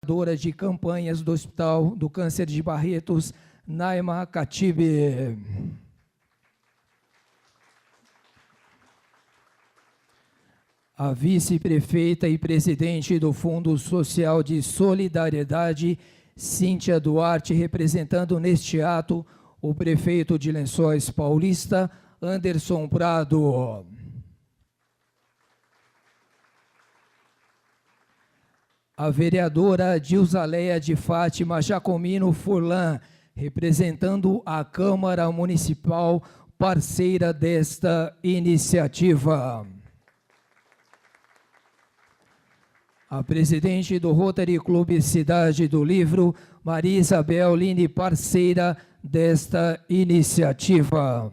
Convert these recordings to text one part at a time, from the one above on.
coordenadora de campanhas do Hospital do Câncer de Barretos, Naima Katibe. A vice-prefeita e presidente do Fundo Social de Solidariedade, Cíntia Duarte, representando neste ato o prefeito de Lençóis Paulista, Anderson Prado. A vereadora Dilzaleia de Fátima Jacomino Furlan, representando a Câmara Municipal, parceira desta iniciativa. A presidente do Rotary Clube Cidade do Livro, Maria Isabel Line, parceira desta iniciativa.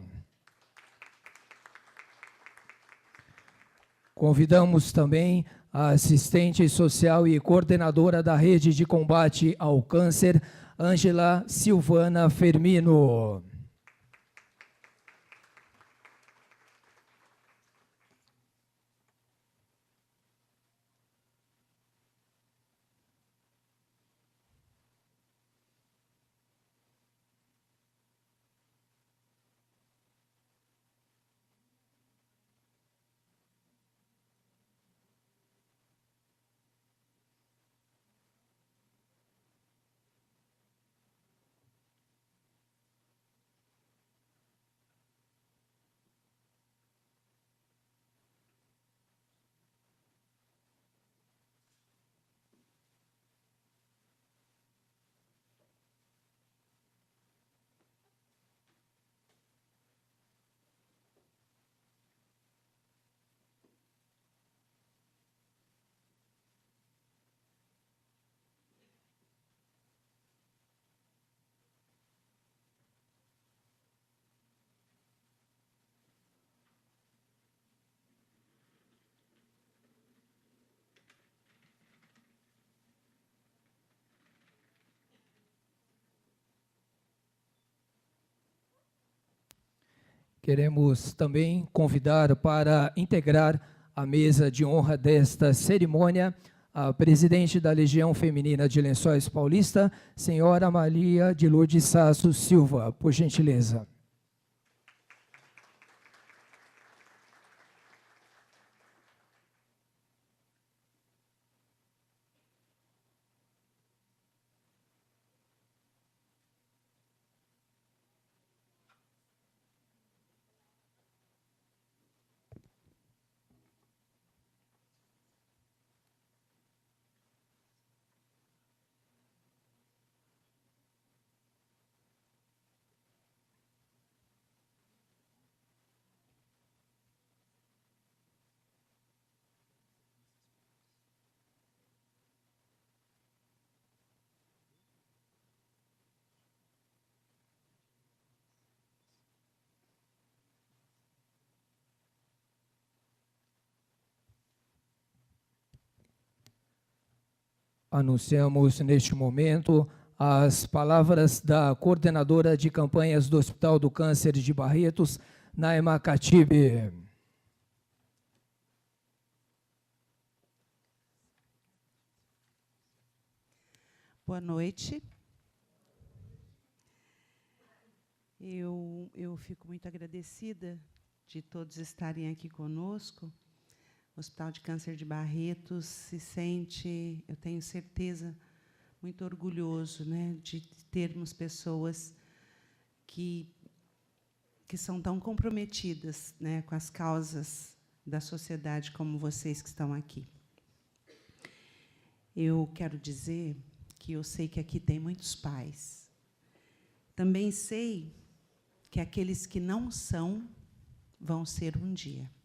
Convidamos também a assistente social e coordenadora da Rede de Combate ao Câncer, Ângela Silvana Fermino. Queremos também convidar para integrar a mesa de honra desta cerimônia a presidente da Legião Feminina de Lençóis Paulista, senhora Maria de Lourdes Sasso Silva, por gentileza. Anunciamos neste momento as palavras da coordenadora de campanhas do Hospital do Câncer de Barretos, Naima Katibe. Boa noite. Eu fico muito agradecida de todos estarem aqui conosco. O Hospital de Câncer de Barretos se sente, eu tenho certeza, muito orgulhoso, né, de termos pessoas que são tão comprometidas, né, com as causas da sociedade como vocês que estão aqui. Eu quero dizer que eu sei que aqui tem muitos pais. Também sei que aqueles que não são vão ser um dia.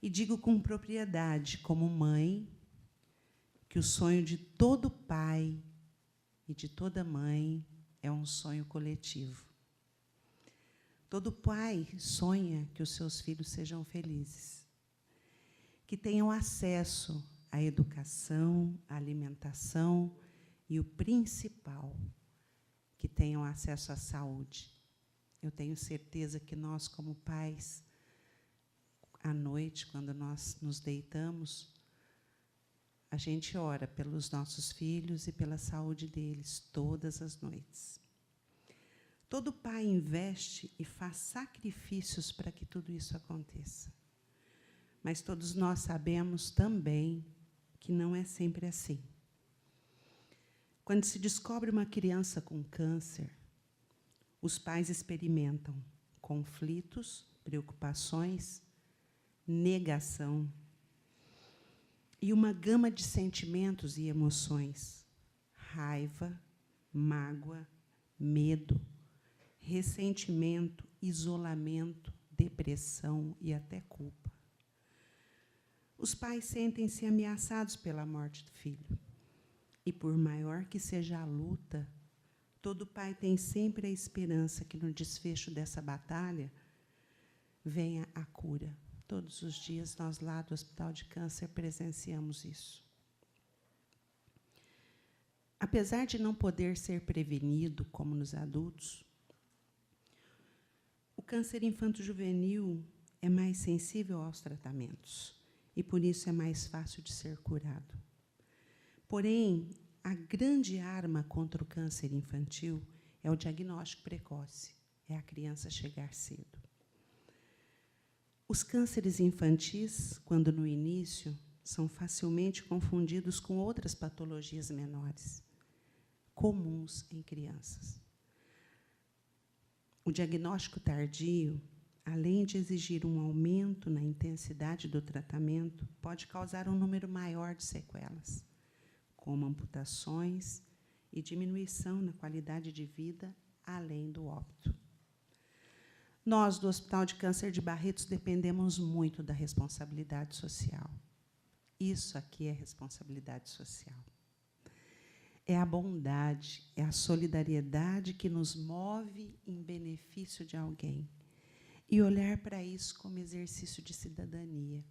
E digo com propriedade, como mãe, que o sonho de todo pai e de toda mãe é um sonho coletivo. Todo pai sonha que os seus filhos sejam felizes, que tenham acesso à educação, à alimentação e, o principal, que tenham acesso à saúde. Eu tenho certeza que nós, como pais, à noite, quando nós nos deitamos, A gente ora pelos nossos filhos e pela saúde deles todas as noites. Todo pai investe e faz sacrifícios para que tudo isso aconteça. Mas todos nós sabemos também que não é sempre assim. Quando se descobre uma criança com câncer, os pais experimentam conflitos, preocupações, negação e uma gama de sentimentos e emoções: raiva, mágoa, medo, ressentimento, isolamento, depressão e até culpa. Os pais sentem-se ameaçados pela morte do filho. E, por maior que seja a luta, todo pai tem sempre a esperança que, no desfecho dessa batalha, venha a cura. Todos os dias, nós lá do Hospital de Câncer presenciamos isso. Apesar de não poder ser prevenido, como nos adultos, o câncer infanto-juvenil é mais sensível aos tratamentos e, por isso, é mais fácil de ser curado. Porém, a grande arma contra o câncer infantil é o diagnóstico precoce, é a criança chegar cedo. Os cânceres infantis, quando no início, são facilmente confundidos com outras patologias menores, comuns em crianças. O diagnóstico tardio, além de exigir um aumento na intensidade do tratamento, pode causar um número maior de sequelas, como amputações e diminuição na qualidade de vida, além do óbito. Nós, do Hospital de Câncer de Barretos, dependemos muito da responsabilidade social. Isso aqui é responsabilidade social. É a bondade, é a solidariedade que nos move em benefício de alguém. E olhar para isso como exercício de cidadania.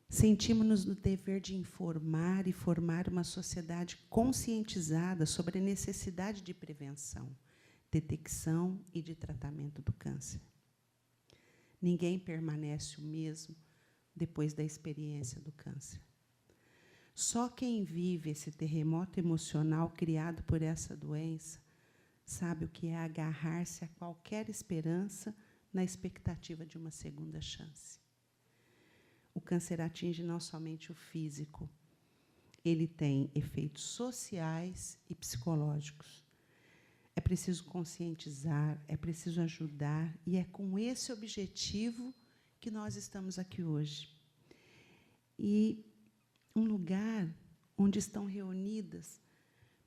Sentimos-nos no dever de informar e formar uma sociedade conscientizada sobre a necessidade de prevenção, detecção e de tratamento do câncer. Ninguém permanece o mesmo depois da experiência do câncer. Só quem vive esse terremoto emocional criado por essa doença sabe o que é agarrar-se a qualquer esperança na expectativa de uma segunda chance. O câncer atinge não somente o físico, ele tem efeitos sociais e psicológicos. É preciso conscientizar, é preciso ajudar, e é com esse objetivo que nós estamos aqui hoje. E um lugar onde estão reunidas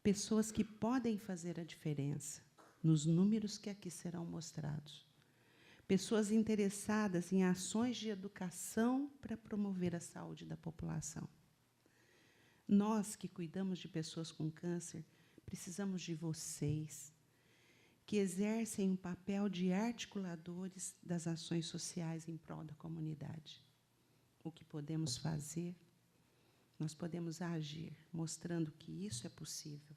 pessoas que podem fazer a diferença, nos números que aqui serão mostrados. Pessoas interessadas em ações de educação para promover a saúde da população. Nós, que cuidamos de pessoas com câncer, precisamos de vocês, que exercem um papel de articuladores das ações sociais em prol da comunidade. O que podemos fazer? Nós podemos agir, mostrando que isso é possível.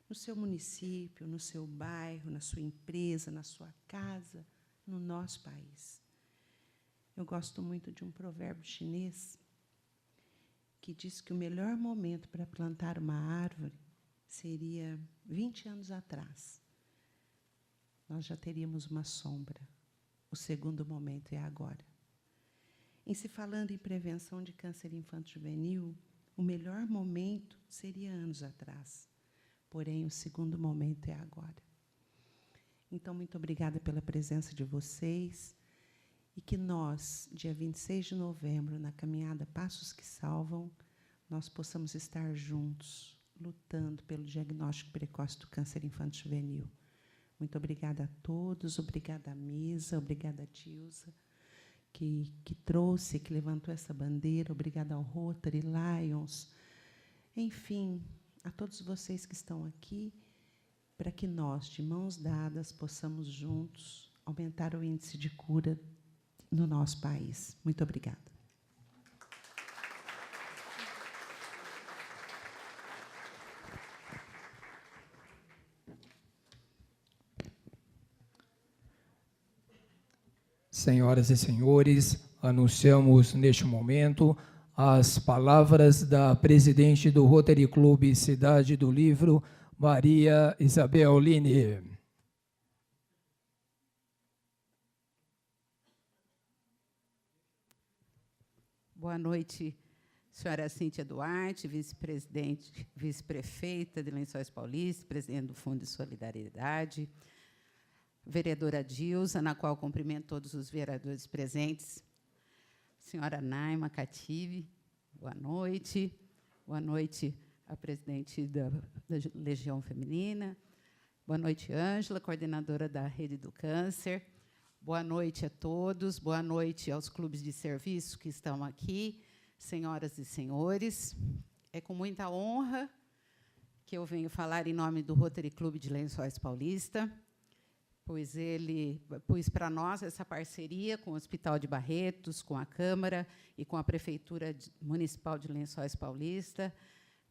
No seu município, no seu bairro, na sua empresa, na sua casa, no nosso país. Eu gosto muito de um provérbio chinês que diz que o melhor momento para plantar uma árvore seria 20 anos atrás. Nós já teríamos uma sombra. O segundo momento é agora. Em se falando em prevenção de câncer infanto-juvenil, o melhor momento seria anos atrás. Porém, o segundo momento é agora. Então, muito obrigada pela presença de vocês e que nós, dia 26 de novembro, na caminhada Passos que Salvam, nós possamos estar juntos, lutando pelo diagnóstico precoce do câncer infanto-juvenil. Muito obrigada a todos, obrigada à mesa, obrigada a Dilsa, que trouxe, que levantou essa bandeira, obrigada ao Rotary, Lions, enfim, a todos vocês que estão aqui, para que nós, de mãos dadas, possamos juntos aumentar o índice de cura no nosso país. Muito obrigada. Senhoras e senhores, anunciamos neste momento as palavras da presidente do Rotary Clube Cidade do Livro, Maria Isabel Line. Boa noite, senhora Cíntia Duarte, vice-presidente, vice-prefeita de Lençóis Paulista, presidente do Fundo de Solidariedade, vereadora Dilsa, na qual cumprimento todos os vereadores presentes, senhora Naima Cative, boa noite a presidente da Legião Feminina, boa noite, Ângela, coordenadora da Rede do Câncer, boa noite a todos, boa noite aos clubes de serviço que estão aqui, senhoras e senhores. É com muita honra que eu venho falar em nome do Rotary Clube de Lençóis Paulista, pois para nós essa parceria com o Hospital de Barretos, com a Câmara e com a Prefeitura Municipal de Lençóis Paulista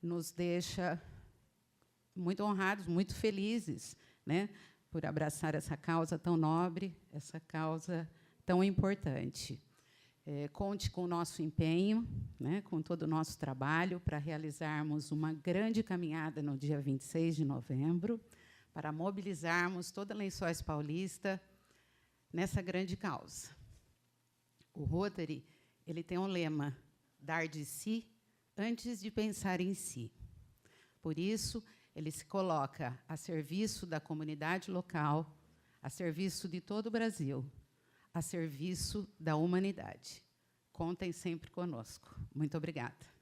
nos deixa muito honrados, muito felizes, né, por abraçar essa causa tão nobre, essa causa tão importante. Conte com o nosso empenho, né, com todo o nosso trabalho, para realizarmos uma grande caminhada no dia 26 de novembro, para mobilizarmos toda Lençóis Paulista nessa grande causa. O Rotary ele tem um lema, dar de si antes de pensar em si. Por isso, ele se coloca a serviço da comunidade local, a serviço de todo o Brasil, a serviço da humanidade. Contem sempre conosco. Muito obrigada.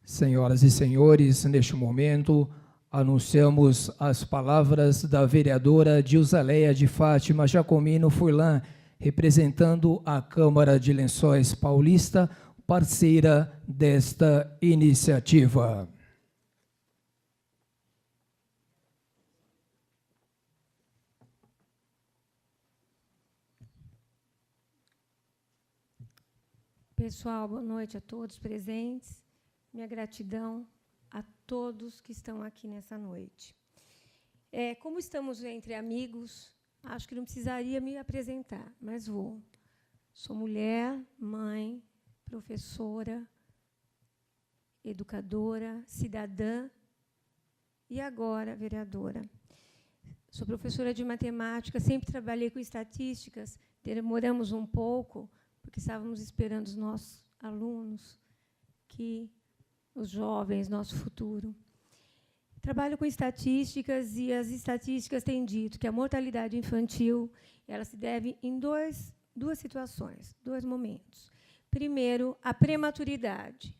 Senhoras e senhores, neste momento, anunciamos as palavras da vereadora Dilsaleia de Fátima Jacomino Furlan, representando a Câmara de Lençóis Paulista, parceira desta iniciativa. Pessoal, boa noite a todos presentes. Minha gratidão a todos que estão aqui nessa noite. Como estamos entre amigos, acho que não precisaria me apresentar, mas vou. Sou mulher, mãe, professora, educadora, cidadã e agora vereadora. Sou professora de matemática, sempre trabalhei com estatísticas, demoramos um pouco, porque estávamos esperando os nossos alunos, os jovens, nosso futuro. Trabalho com estatísticas e as estatísticas têm dito que a mortalidade infantil ela se deve em duas situações, dois momentos. Primeiro, a prematuridade,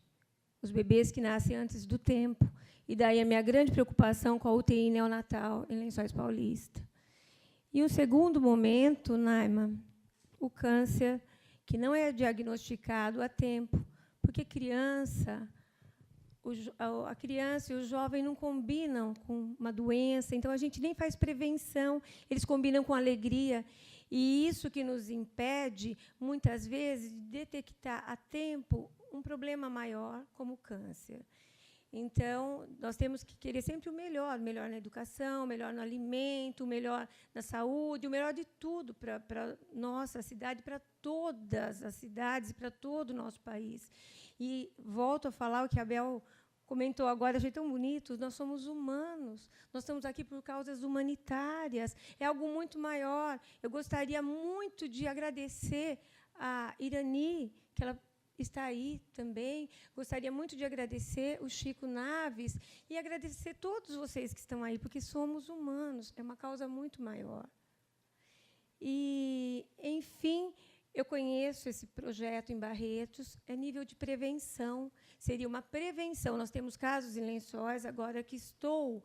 os bebês que nascem antes do tempo, e daí a minha grande preocupação com a UTI neonatal em Lençóis Paulista. E um segundo momento, Naima, o câncer, que não é diagnosticado a tempo, porque a criança e o jovem não combinam com uma doença, então a gente nem faz prevenção, eles combinam com alegria. E isso que nos impede, muitas vezes, de detectar a tempo um problema maior, como o câncer. Então, nós temos que querer sempre o melhor na educação, o melhor no alimento, o melhor na saúde, o melhor de tudo para a nossa cidade, para todas as cidades, para todo o nosso país. E volto a falar o que a Bel comentou agora, achei tão bonito, nós somos humanos, nós estamos aqui por causas humanitárias, é algo muito maior. Eu gostaria muito de agradecer a Irani, que ela está aí também, gostaria muito de agradecer o Chico Naves e agradecer todos vocês que estão aí, porque somos humanos, é uma causa muito maior. E, enfim, eu conheço esse projeto em Barretos, é nível de prevenção, seria uma prevenção. Nós temos casos em Lençóis, agora que estou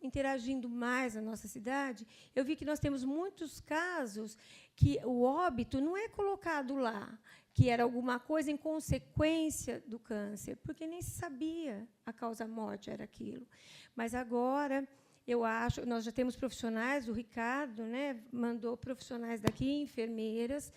interagindo mais na nossa cidade, eu vi que nós temos muitos casos que o óbito não é colocado lá, que era alguma coisa em consequência do câncer, porque nem se sabia a causa-morte era aquilo. Mas agora, eu acho, nós já temos profissionais, o Ricardo, né, mandou profissionais daqui, enfermeiras,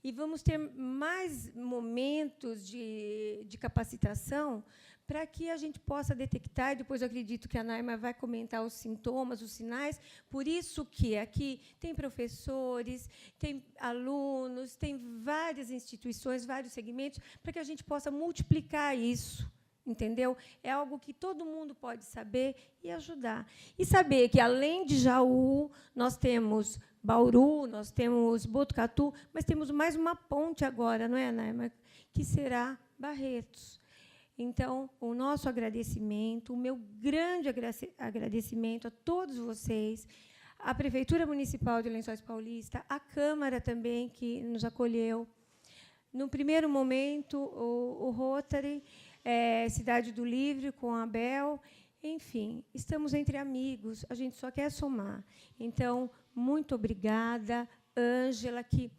e vamos ter mais momentos de capacitação para que a gente possa detectar, e depois eu acredito que a Naima vai comentar os sintomas, os sinais. Por isso que aqui tem professores, tem alunos, tem várias instituições, vários segmentos, para que a gente possa multiplicar isso. Entendeu? É algo que todo mundo pode saber e ajudar. E saber que, além de Jaú, nós temos Bauru, nós temos Botucatu, mas temos mais uma ponte agora, não é, Naima? Que será Barretos. Então, o nosso agradecimento, o meu grande agradecimento a todos vocês, à Prefeitura Municipal de Lençóis Paulista, à Câmara também, que nos acolheu. No primeiro momento, o Rotary, Cidade do Livre, com a Abel, enfim, estamos entre amigos, a gente só quer somar. Então, muito obrigada, Ângela, que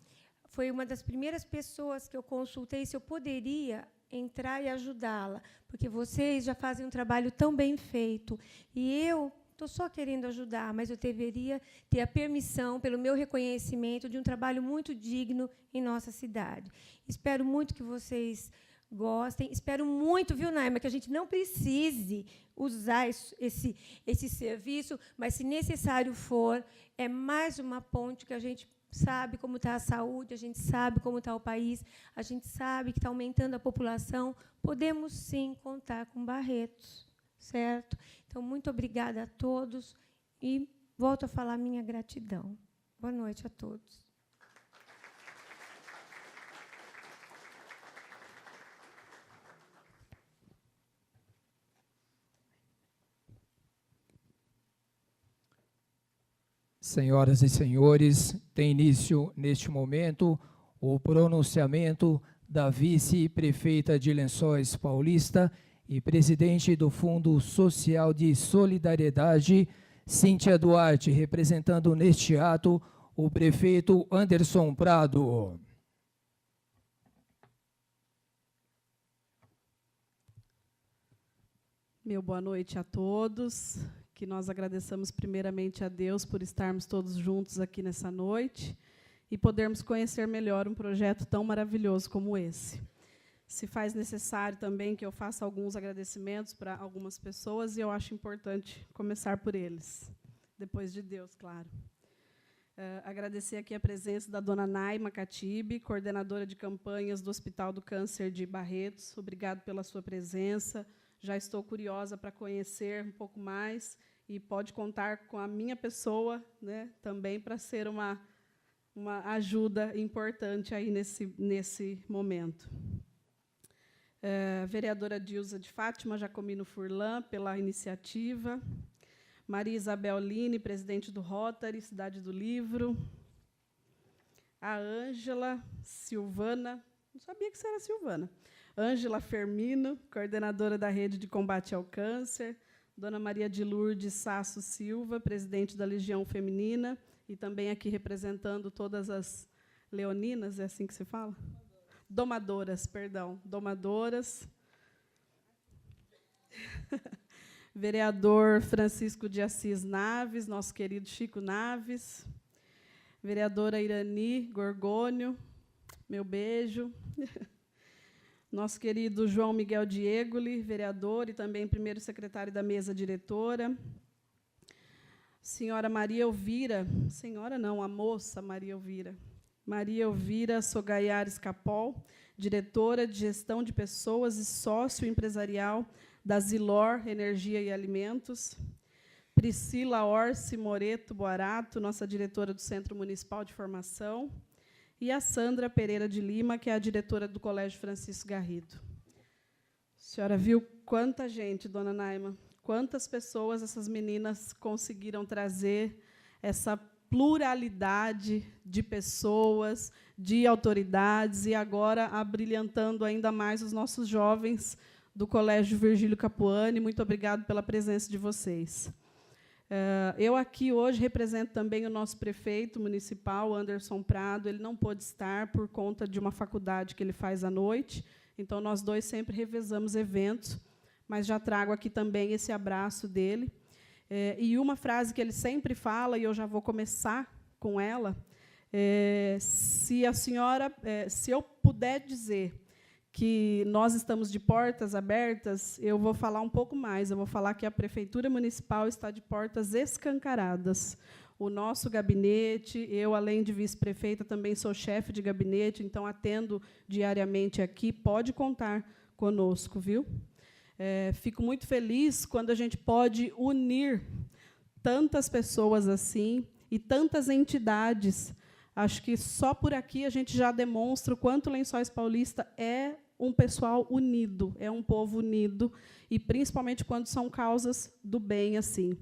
foi uma das primeiras pessoas que eu consultei se eu poderia entrar e ajudá-la, porque vocês já fazem um trabalho tão bem feito, e eu estou só querendo ajudar, mas eu deveria ter a permissão, pelo meu reconhecimento, de um trabalho muito digno em nossa cidade. Espero muito que vocês gostem. Espero muito, viu, Naima, que a gente não precise usar esse serviço, mas, se necessário for, é mais uma ponte que a gente sabe como está a saúde, a gente sabe como está o país, a gente sabe que está aumentando a população. Podemos, sim, contar com Barretos, certo? Então, muito obrigada a todos e volto a falar minha gratidão. Boa noite a todos. Senhoras e senhores, tem início, neste momento, o pronunciamento da vice-prefeita de Lençóis Paulista e presidente do Fundo Social de Solidariedade, Cíntia Duarte, representando neste ato o prefeito Anderson Prado. Meu boa noite a todos. Que nós agradeçamos primeiramente a Deus por estarmos todos juntos aqui nessa noite e podermos conhecer melhor um projeto tão maravilhoso como esse. Se faz necessário também que eu faça alguns agradecimentos para algumas pessoas, e eu acho importante começar por eles, depois de Deus, claro. Agradecer aqui a presença da dona Naima Catibe, coordenadora de campanhas do Hospital do Câncer de Barretos. Obrigado pela sua presença. Já estou curiosa para conhecer um pouco mais, e pode contar com a minha pessoa, né, também para ser uma ajuda importante aí nesse momento. Vereadora Dilza de Fátima Jacomino Furlan, pela iniciativa. Maria Isabel Line, presidente do Rotary, Cidade do Livro. A Ângela Silvana, não sabia que você era Silvana. Ângela Fermino, coordenadora da Rede de Combate ao Câncer. Dona Maria de Lourdes Sasso Silva, presidente da Legião Feminina, e também aqui representando todas as leoninas, é assim que se fala? Domadoras, perdão, domadoras. Vereador Francisco de Assis Naves, nosso querido Chico Naves. Vereadora Irani Gorgônio, meu beijo. Nosso querido João Miguel Diegoli, vereador e também primeiro secretário da mesa diretora. Senhora Maria Elvira, senhora não, a moça Maria Elvira. Maria Elvira Sogaiares Capol, diretora de gestão de pessoas e sócio empresarial da Zilor Energia e Alimentos. Priscila Orsi Moreto Boarato, nossa diretora do Centro Municipal de Formação. E a Sandra Pereira de Lima, que é a diretora do Colégio Francisco Garrido. A senhora viu quanta gente, dona Naima, quantas pessoas essas meninas conseguiram trazer, essa pluralidade de pessoas, de autoridades, e agora abrilhantando ainda mais os nossos jovens do Colégio Virgílio Capuani. Muito obrigado pela presença de vocês. Eu aqui hoje represento também o nosso prefeito municipal, Anderson Prado. Ele não pôde estar por conta de uma faculdade que ele faz à noite, então nós dois sempre revezamos eventos, mas já trago aqui também esse abraço dele. E uma frase que ele sempre fala, e eu já vou começar com ela, se eu puder dizer que nós estamos de portas abertas, eu vou falar um pouco mais. Eu vou falar que a Prefeitura Municipal está de portas escancaradas. O nosso gabinete, eu, além de vice-prefeita, também sou chefe de gabinete, então atendo diariamente aqui, pode contar conosco, viu? Fico muito feliz quando a gente pode unir tantas pessoas assim e tantas entidades. Acho que só por aqui a gente já demonstra o quanto Lençóis Paulista é um pessoal unido, é um povo unido, e principalmente quando são causas do bem assim.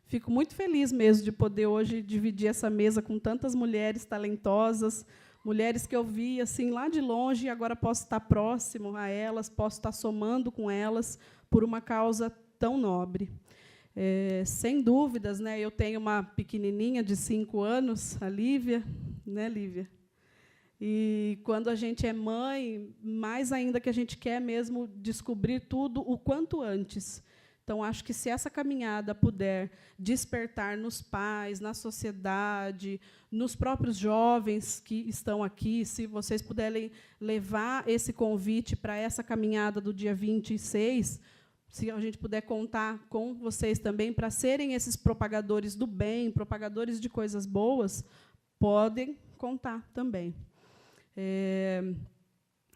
Fico muito feliz mesmo de poder hoje dividir essa mesa com tantas mulheres talentosas, mulheres que eu vi assim lá de longe e agora posso estar próximo a elas, posso estar somando com elas por uma causa tão nobre. Sem dúvidas, né, eu tenho uma pequenininha de 5 anos, a Lívia, né, Lívia? E quando a gente é mãe, mais ainda que a gente quer mesmo descobrir tudo o quanto antes. Então, acho que se essa caminhada puder despertar nos pais, na sociedade, nos próprios jovens que estão aqui, se vocês puderem levar esse convite para essa caminhada do dia 26, se a gente puder contar com vocês também para serem esses propagadores do bem, propagadores de coisas boas, podem contar também.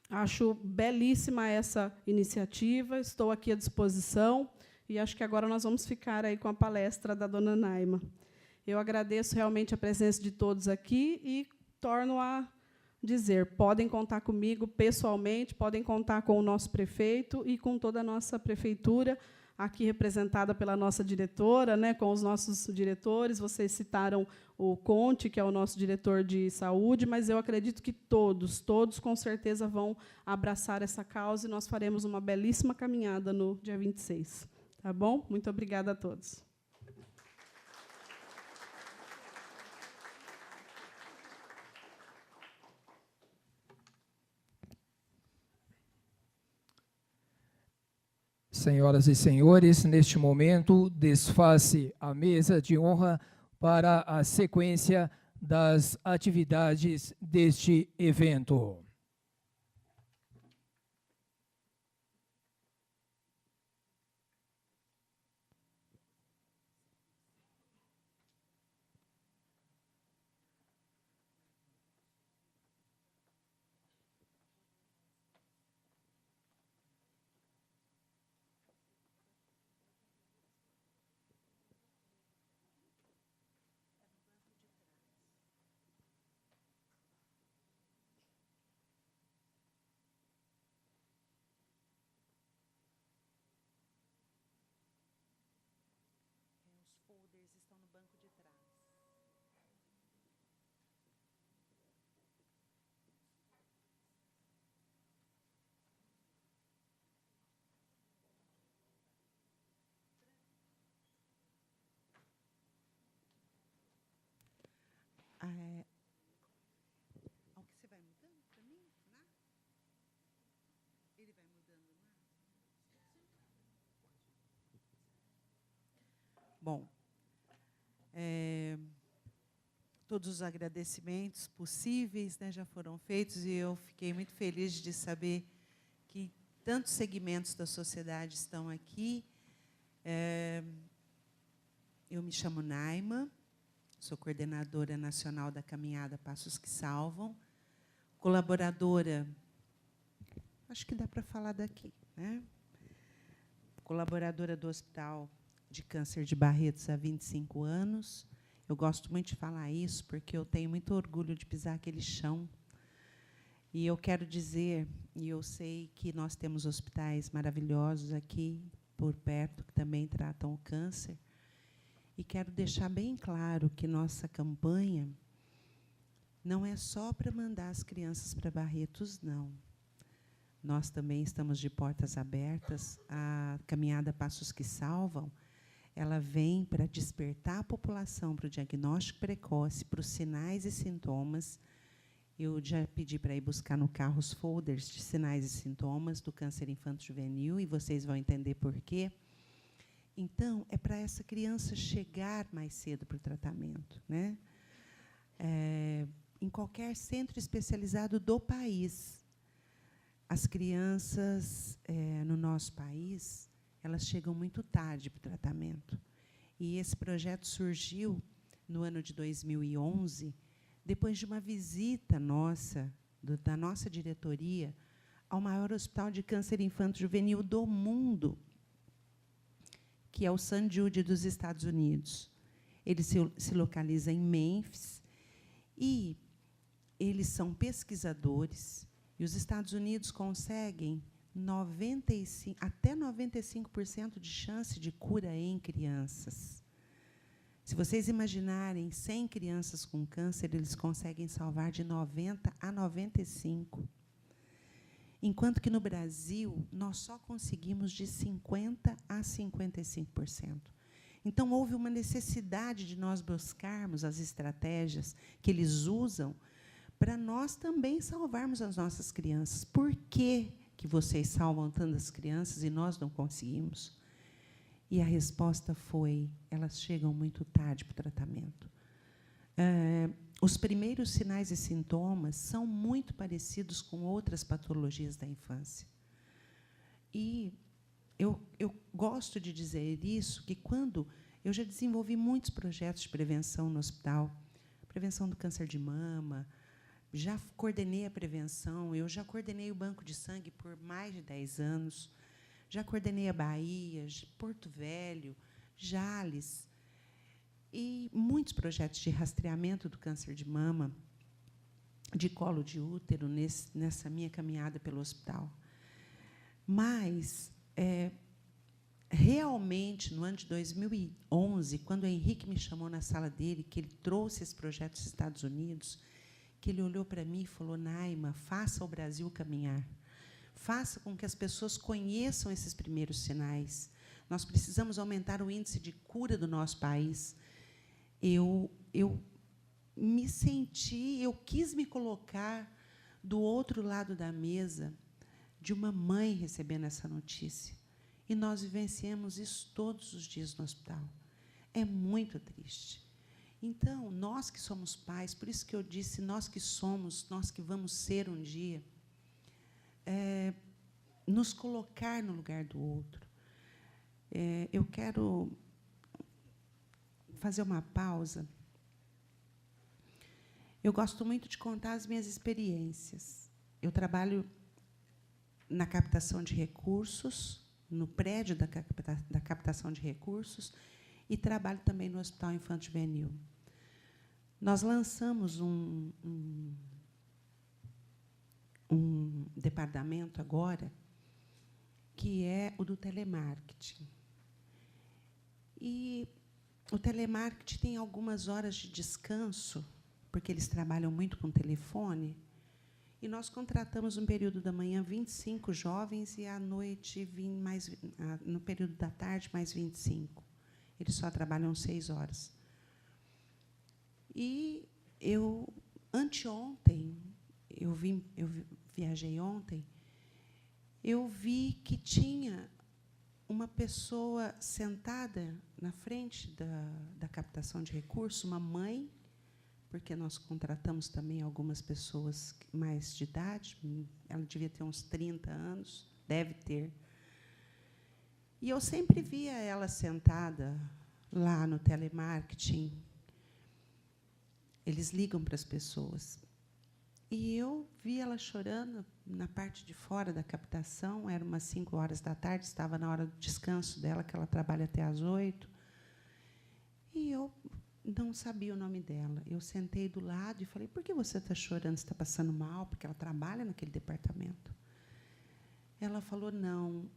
Acho belíssima essa iniciativa, estou aqui à disposição, e acho que agora nós vamos ficar aí com a palestra da dona Naima. Eu agradeço realmente a presença de todos aqui e torno a dizer, podem contar comigo pessoalmente, podem contar com o nosso prefeito e com toda a nossa prefeitura, aqui representada pela nossa diretora, né, com os nossos diretores. Vocês citaram o Conte, que é o nosso diretor de saúde, mas eu acredito que todos com certeza vão abraçar essa causa e nós faremos uma belíssima caminhada no dia 26. Tá bom? Muito obrigada a todos. Senhoras e senhores, neste momento, desfaz-se a mesa de honra para a sequência das atividades deste evento. Ao que você vai mudando para mim? Né? Ele vai mudando lá? Bom, todos os agradecimentos possíveis, né, já foram feitos, e eu fiquei muito feliz de saber que tantos segmentos da sociedade estão aqui. Eu me chamo Naima, sou coordenadora nacional da Caminhada Passos que Salvam, colaboradora, acho que dá para falar daqui, né? Colaboradora do Hospital de Câncer de Barretos há 25 anos. Eu gosto muito de falar isso, porque eu tenho muito orgulho de pisar aquele chão. E eu quero dizer, e eu sei que nós temos hospitais maravilhosos aqui por perto, que também tratam o câncer, e quero deixar bem claro que nossa campanha não é só para mandar as crianças para Barretos, não. Nós também estamos de portas abertas. A Caminhada Passos que Salvam, ela vem para despertar a população para o diagnóstico precoce, para os sinais e sintomas. Eu já pedi para ir buscar no carro os folders de sinais e sintomas do câncer infanto-juvenil, e vocês vão entender por quê. Então, é para essa criança chegar mais cedo para o tratamento, né? Em qualquer centro especializado do país. as crianças, no nosso país, elas chegam muito tarde para o tratamento. E esse projeto surgiu no ano de 2011, depois de uma visita nossa, da nossa diretoria, ao maior hospital de câncer infanto-juvenil do mundo, que é o St. Jude dos Estados Unidos. Ele se localiza em Memphis, e eles são pesquisadores, e os Estados Unidos conseguem até 95% de chance de cura em crianças. Se vocês imaginarem 100 crianças com câncer, eles conseguem salvar de 90 a 95. Enquanto que, no Brasil, nós só conseguimos de 50% a 55%. Então, houve uma necessidade de nós buscarmos as estratégias que eles usam para nós também salvarmos as nossas crianças. Por que vocês salvam tantas crianças e nós não conseguimos? E a resposta foi: elas chegam muito tarde para o tratamento. Os primeiros sinais e sintomas são muito parecidos com outras patologias da infância. E eu gosto de dizer isso, que quando eu já desenvolvi muitos projetos de prevenção no hospital, prevenção do câncer de mama, já coordenei a prevenção, eu já coordenei o banco de sangue por mais de 10 anos, já coordenei a Bahia, Porto Velho, Jales, e muitos projetos de rastreamento do câncer de mama, de colo de útero, nessa minha caminhada pelo hospital. Mas, realmente, no ano de 2011, quando o Henrique me chamou na sala dele, que ele trouxe esse projeto dos Estados Unidos, que ele olhou para mim e falou: Naima, faça o Brasil caminhar. Faça com que as pessoas conheçam esses primeiros sinais. Nós precisamos aumentar o índice de cura do nosso país. Eu me senti, eu quis me colocar do outro lado da mesa de uma mãe recebendo essa notícia. E nós vivenciamos isso todos os dias no hospital. É muito triste. Então, nós que somos pais, por isso que eu disse, nós que somos, nós que vamos ser um dia, nos colocar no lugar do outro. Eu quero fazer uma pausa. Eu gosto muito de contar as minhas experiências. Eu trabalho na captação de recursos, no prédio da captação de recursos, e trabalho também no Hospital Infanto-Juvenil. Nós lançamos um departamento agora, que é o do telemarketing. E o telemarketing tem algumas horas de descanso, porque eles trabalham muito com telefone, e nós contratamos, no período da manhã, 25 jovens, e, à noite, no período da tarde, mais 25. Eles só trabalham 6 horas. E anteontem, eu viajei ontem, eu vi que tinha uma pessoa sentada na frente da captação de recursos, uma mãe, porque nós contratamos também algumas pessoas mais de idade, ela devia ter uns 30 anos, deve ter. E eu sempre via ela sentada lá no telemarketing. Eles ligam para as pessoas. E eu vi ela chorando na parte de fora da captação, eram umas 5 horas da tarde, estava na hora do descanso dela, que ela trabalha até às 8. E eu não sabia o nome dela. Eu sentei do lado e falei: por que você está chorando? Você está passando mal? Porque ela trabalha naquele departamento. Ela falou: não,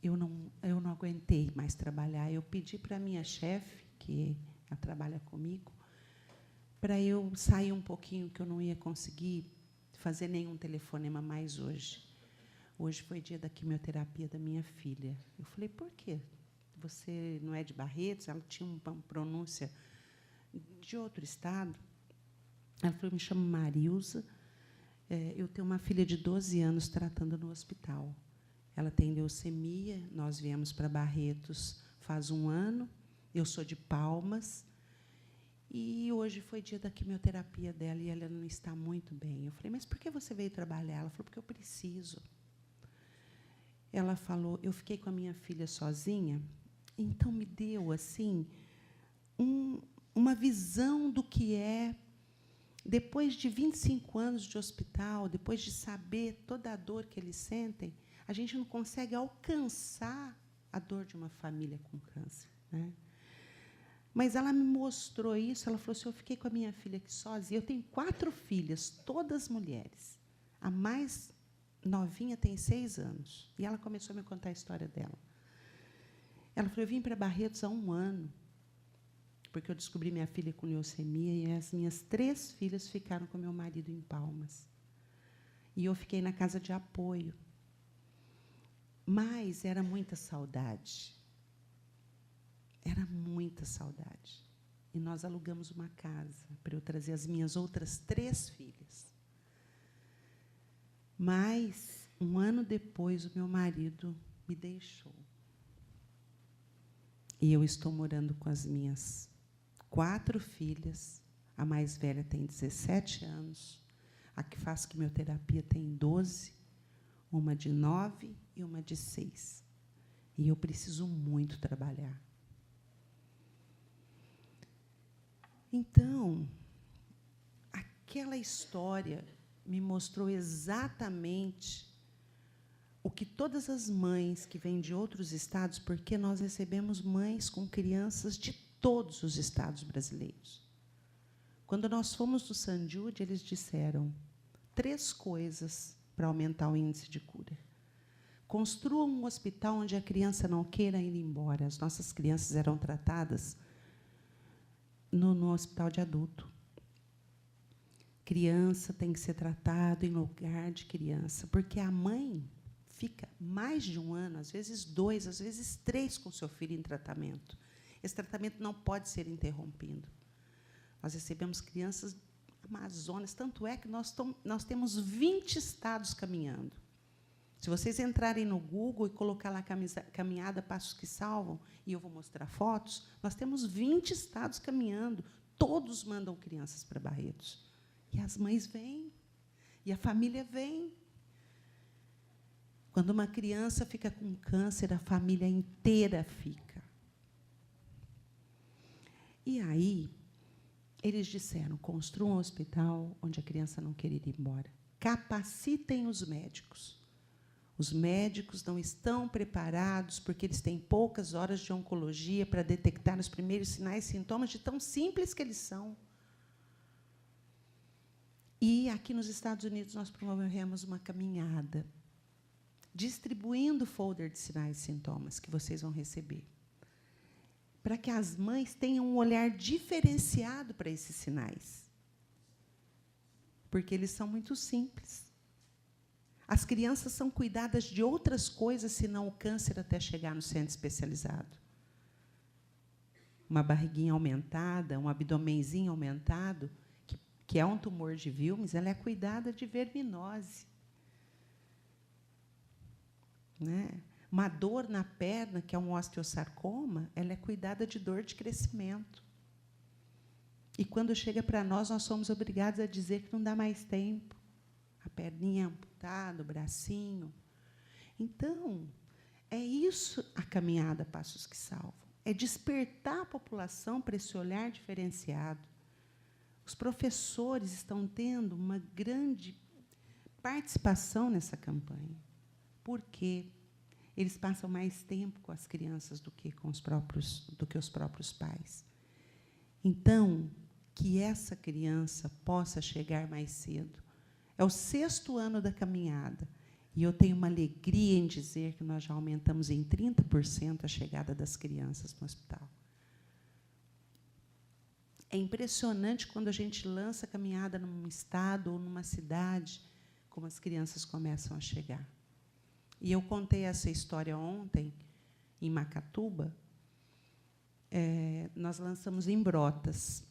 eu não aguentei mais trabalhar. Eu pedi para a minha chefe, que ela trabalha comigo, para eu sair um pouquinho, que eu não ia conseguir fazer nenhum telefonema mais hoje. Hoje foi dia da quimioterapia da minha filha. Eu falei: por quê? Você não é de Barretos? Ela tinha uma pronúncia de outro estado. Ela falou: me chamo Marilza, eu tenho uma filha de 12 anos tratando no hospital. Ela tem leucemia, nós viemos para Barretos faz 1 ano, eu sou de Palmas, E hoje foi dia da quimioterapia dela e ela não está muito bem. Eu falei, mas por que você veio trabalhar? Ela falou, porque eu preciso. Ela falou, eu fiquei com a minha filha sozinha, então me deu assim uma visão do que é, depois de 25 anos de hospital, depois de saber toda a dor que eles sentem, a gente não consegue alcançar a dor de uma família com câncer, né? Mas ela me mostrou isso, ela falou assim, eu fiquei com a minha filha aqui sozinha, eu tenho 4 filhas, todas mulheres. A mais novinha tem 6 anos, e ela começou a me contar a história dela. Ela falou, eu vim para Barretos há 1 ano, porque eu descobri minha filha com leucemia, e as minhas 3 filhas ficaram com meu marido em Palmas. E eu fiquei na casa de apoio. Mas era muita saudade. Era muita saudade. E nós alugamos uma casa para eu trazer as minhas outras 3 filhas. Mas, 1 ano depois, o meu marido me deixou. E eu estou morando com as minhas 4 filhas. A mais velha tem 17 anos. A que faz quimioterapia tem 12. Uma de 9 e uma de 6. E eu preciso muito trabalhar. Então, aquela história me mostrou exatamente o que todas as mães que vêm de outros estados, porque nós recebemos mães com crianças de todos os estados brasileiros. Quando nós fomos no St. Jude, eles disseram 3 coisas para aumentar o índice de cura. Construa um hospital onde a criança não queira ir embora. As nossas crianças eram tratadas no hospital de adulto. Criança tem que ser tratada em lugar de criança, porque a mãe fica mais de 1 ano, às vezes 2, às vezes 3 com seu filho em tratamento. Esse tratamento não pode ser interrompido. Nós recebemos crianças Amazonas, tanto é que nós temos 20 estados caminhando. Se vocês entrarem no Google e colocar lá caminhada Passos que Salvam, e eu vou mostrar fotos, nós temos 20 estados caminhando, todos mandam crianças para Barretos. E as mães vêm, e a família vem. Quando uma criança fica com câncer, a família inteira fica. E aí, eles disseram, construam um hospital onde a criança não quer ir embora. Capacitem os médicos. Os médicos não estão preparados porque eles têm poucas horas de oncologia para detectar os primeiros sinais e sintomas de tão simples que eles são. E, aqui nos Estados Unidos, nós promovemos uma caminhada, distribuindo folder de sinais e sintomas que vocês vão receber, para que as mães tenham um olhar diferenciado para esses sinais, porque eles são muito simples. As crianças são cuidadas de outras coisas, senão o câncer até chegar no centro especializado. Uma barriguinha aumentada, um abdomenzinho aumentado, que é um tumor de Wilms, ela é cuidada de verminose. Né? Uma dor na perna, que é um osteosarcoma, ela é cuidada de dor de crescimento. E, quando chega para nós somos obrigados a dizer que não dá mais tempo. A perninha amputada, o bracinho. Então, é isso a caminhada Passos que Salvam. É despertar a população para esse olhar diferenciado. Os professores estão tendo uma grande participação nessa campanha. Por quê? Eles passam mais tempo com as crianças do que os próprios pais. Então, que essa criança possa chegar mais cedo. É o 6º ano da caminhada, e eu tenho uma alegria em dizer que nós já aumentamos em 30% a chegada das crianças no hospital. É impressionante quando a gente lança a caminhada num estado ou numa cidade, como as crianças começam a chegar. E eu contei essa história ontem, em Macatuba. Nós lançamos em Brotas.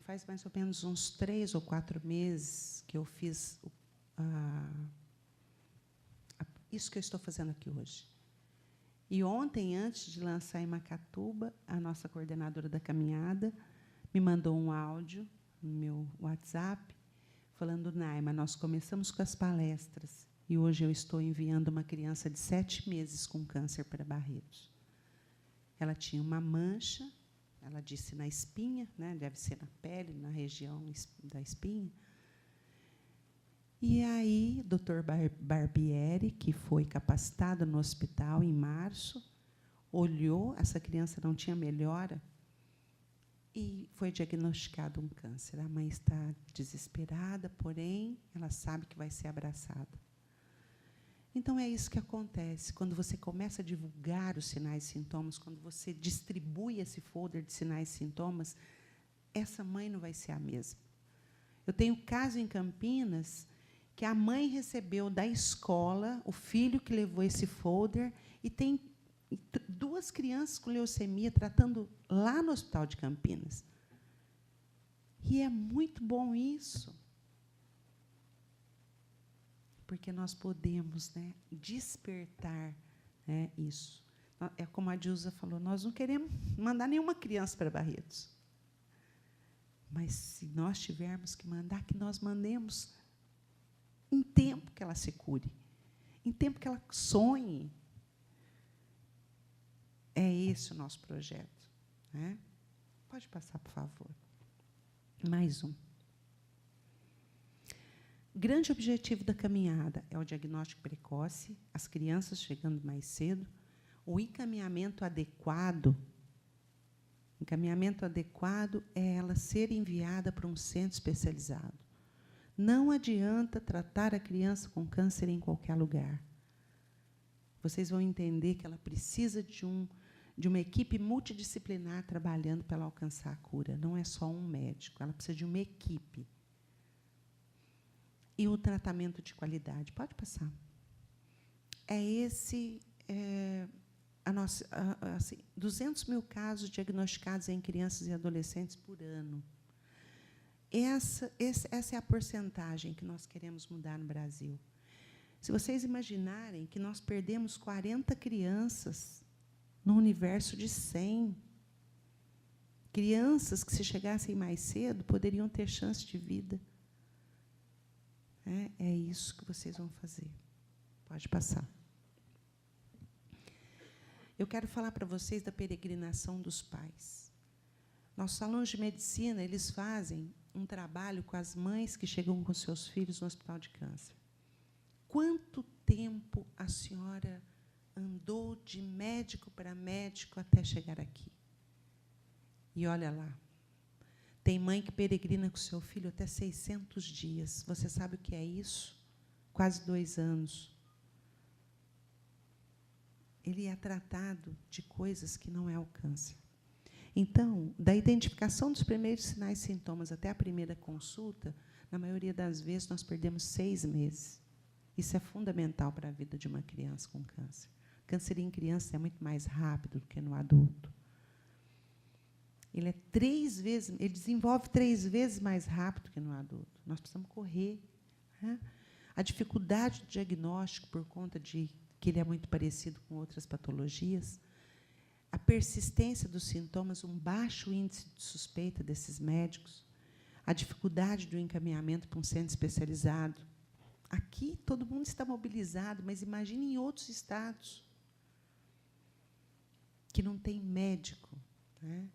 Faz mais ou menos uns 3 ou 4 meses que eu fiz isso que eu estou fazendo aqui hoje. E ontem, antes de lançar em Macatuba, a nossa coordenadora da caminhada me mandou um áudio no meu WhatsApp, falando: Naima, nós começamos com as palestras e hoje eu estou enviando uma criança de 7 meses com câncer para Barretos. Ela tinha uma mancha, ela disse na espinha, né, deve ser na pele, na região da espinha. E aí, o doutor Barbieri, que foi capacitado no hospital em março, olhou, essa criança não tinha melhora, e foi diagnosticado um câncer. A mãe está desesperada, porém, ela sabe que vai ser abraçada. Então, é isso que acontece. Quando você começa a divulgar os sinais e sintomas, quando você distribui esse folder de sinais e sintomas, essa mãe não vai ser a mesma. Eu tenho um caso em Campinas que a mãe recebeu da escola o filho que levou esse folder e tem 2 crianças com leucemia tratando lá no Hospital de Campinas. E é muito bom isso. Porque nós podemos, né, despertar, né, isso. É como a Dilza falou, nós não queremos mandar nenhuma criança para Barretos. Mas, se nós tivermos que mandar, que nós mandemos em tempo que ela se cure, em tempo que ela sonhe. É esse o nosso projeto, né? Pode passar, por favor. Mais um. O grande objetivo da caminhada é o diagnóstico precoce, as crianças chegando mais cedo, o encaminhamento adequado. Encaminhamento adequado é ela ser enviada para um centro especializado. Não adianta tratar a criança com câncer em qualquer lugar. Vocês vão entender que ela precisa de uma equipe multidisciplinar trabalhando para ela alcançar a cura. Não é só um médico, ela precisa de uma equipe. E o tratamento de qualidade. Pode passar. É esse... assim, 200 mil casos diagnosticados em crianças e adolescentes por ano. Essa é a porcentagem que nós queremos mudar no Brasil. Se vocês imaginarem que nós perdemos 40 crianças no universo de 100, crianças que, se chegassem mais cedo, poderiam ter chance de vida. É isso que vocês vão fazer. Pode passar. Eu quero falar para vocês da peregrinação dos pais. Nossos salões de medicina, eles fazem um trabalho com as mães que chegam com seus filhos no hospital de câncer. Quanto tempo a senhora andou de médico para médico até chegar aqui? E olha lá, tem mãe que peregrina com seu filho até 600 dias. Você sabe o que é isso? Quase 2 anos. Ele é tratado de coisas que não é o câncer. Então, da identificação dos primeiros sinais e sintomas até a primeira consulta, na maioria das vezes, nós perdemos 6 meses. Isso é fundamental para a vida de uma criança com câncer. Câncer em criança é muito mais rápido do que no adulto. Ele desenvolve 3 vezes mais rápido que no adulto. Nós precisamos correr. Né? A dificuldade do diagnóstico, por conta de que ele é muito parecido com outras patologias, a persistência dos sintomas, um baixo índice de suspeita desses médicos, a dificuldade do encaminhamento para um centro especializado. Aqui, todo mundo está mobilizado, mas imagine em outros estados que não tem médico. Né?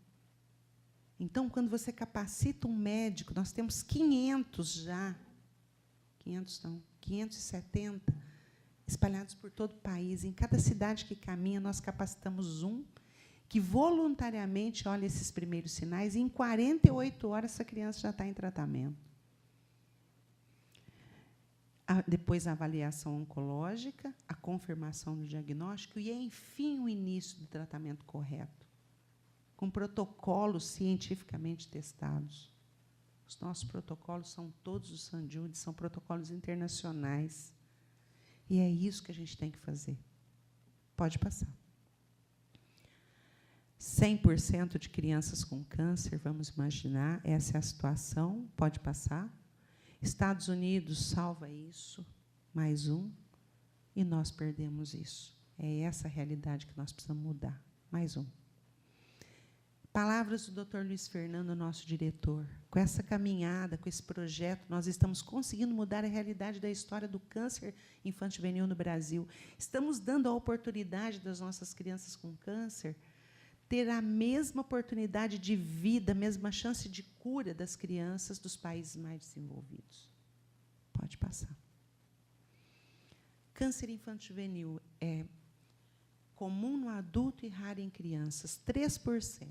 Então, quando você capacita um médico, nós temos 500 já, 570, espalhados por todo o país. Em cada cidade que caminha, nós capacitamos um que voluntariamente olha esses primeiros sinais, e em 48 horas essa criança já está em tratamento. Depois a avaliação oncológica, a confirmação do diagnóstico e, enfim, o início do tratamento correto, com protocolos cientificamente testados. Os nossos protocolos são todos os St. Jude, são protocolos internacionais. E é isso que a gente tem que fazer. Pode passar. 100% de crianças com câncer, vamos imaginar, essa é a situação. Pode passar. Estados Unidos salva isso, mais um, e nós perdemos isso. É essa a realidade que nós precisamos mudar. Mais um. Palavras do Dr. Luiz Fernando, nosso diretor. Com essa caminhada, com esse projeto, nós estamos conseguindo mudar a realidade da história do câncer infanto-juvenil no Brasil. Estamos dando a oportunidade das nossas crianças com câncer ter a mesma oportunidade de vida, a mesma chance de cura das crianças dos países mais desenvolvidos. Pode passar. Câncer infanto-juvenil é comum no adulto e raro em crianças. 3%.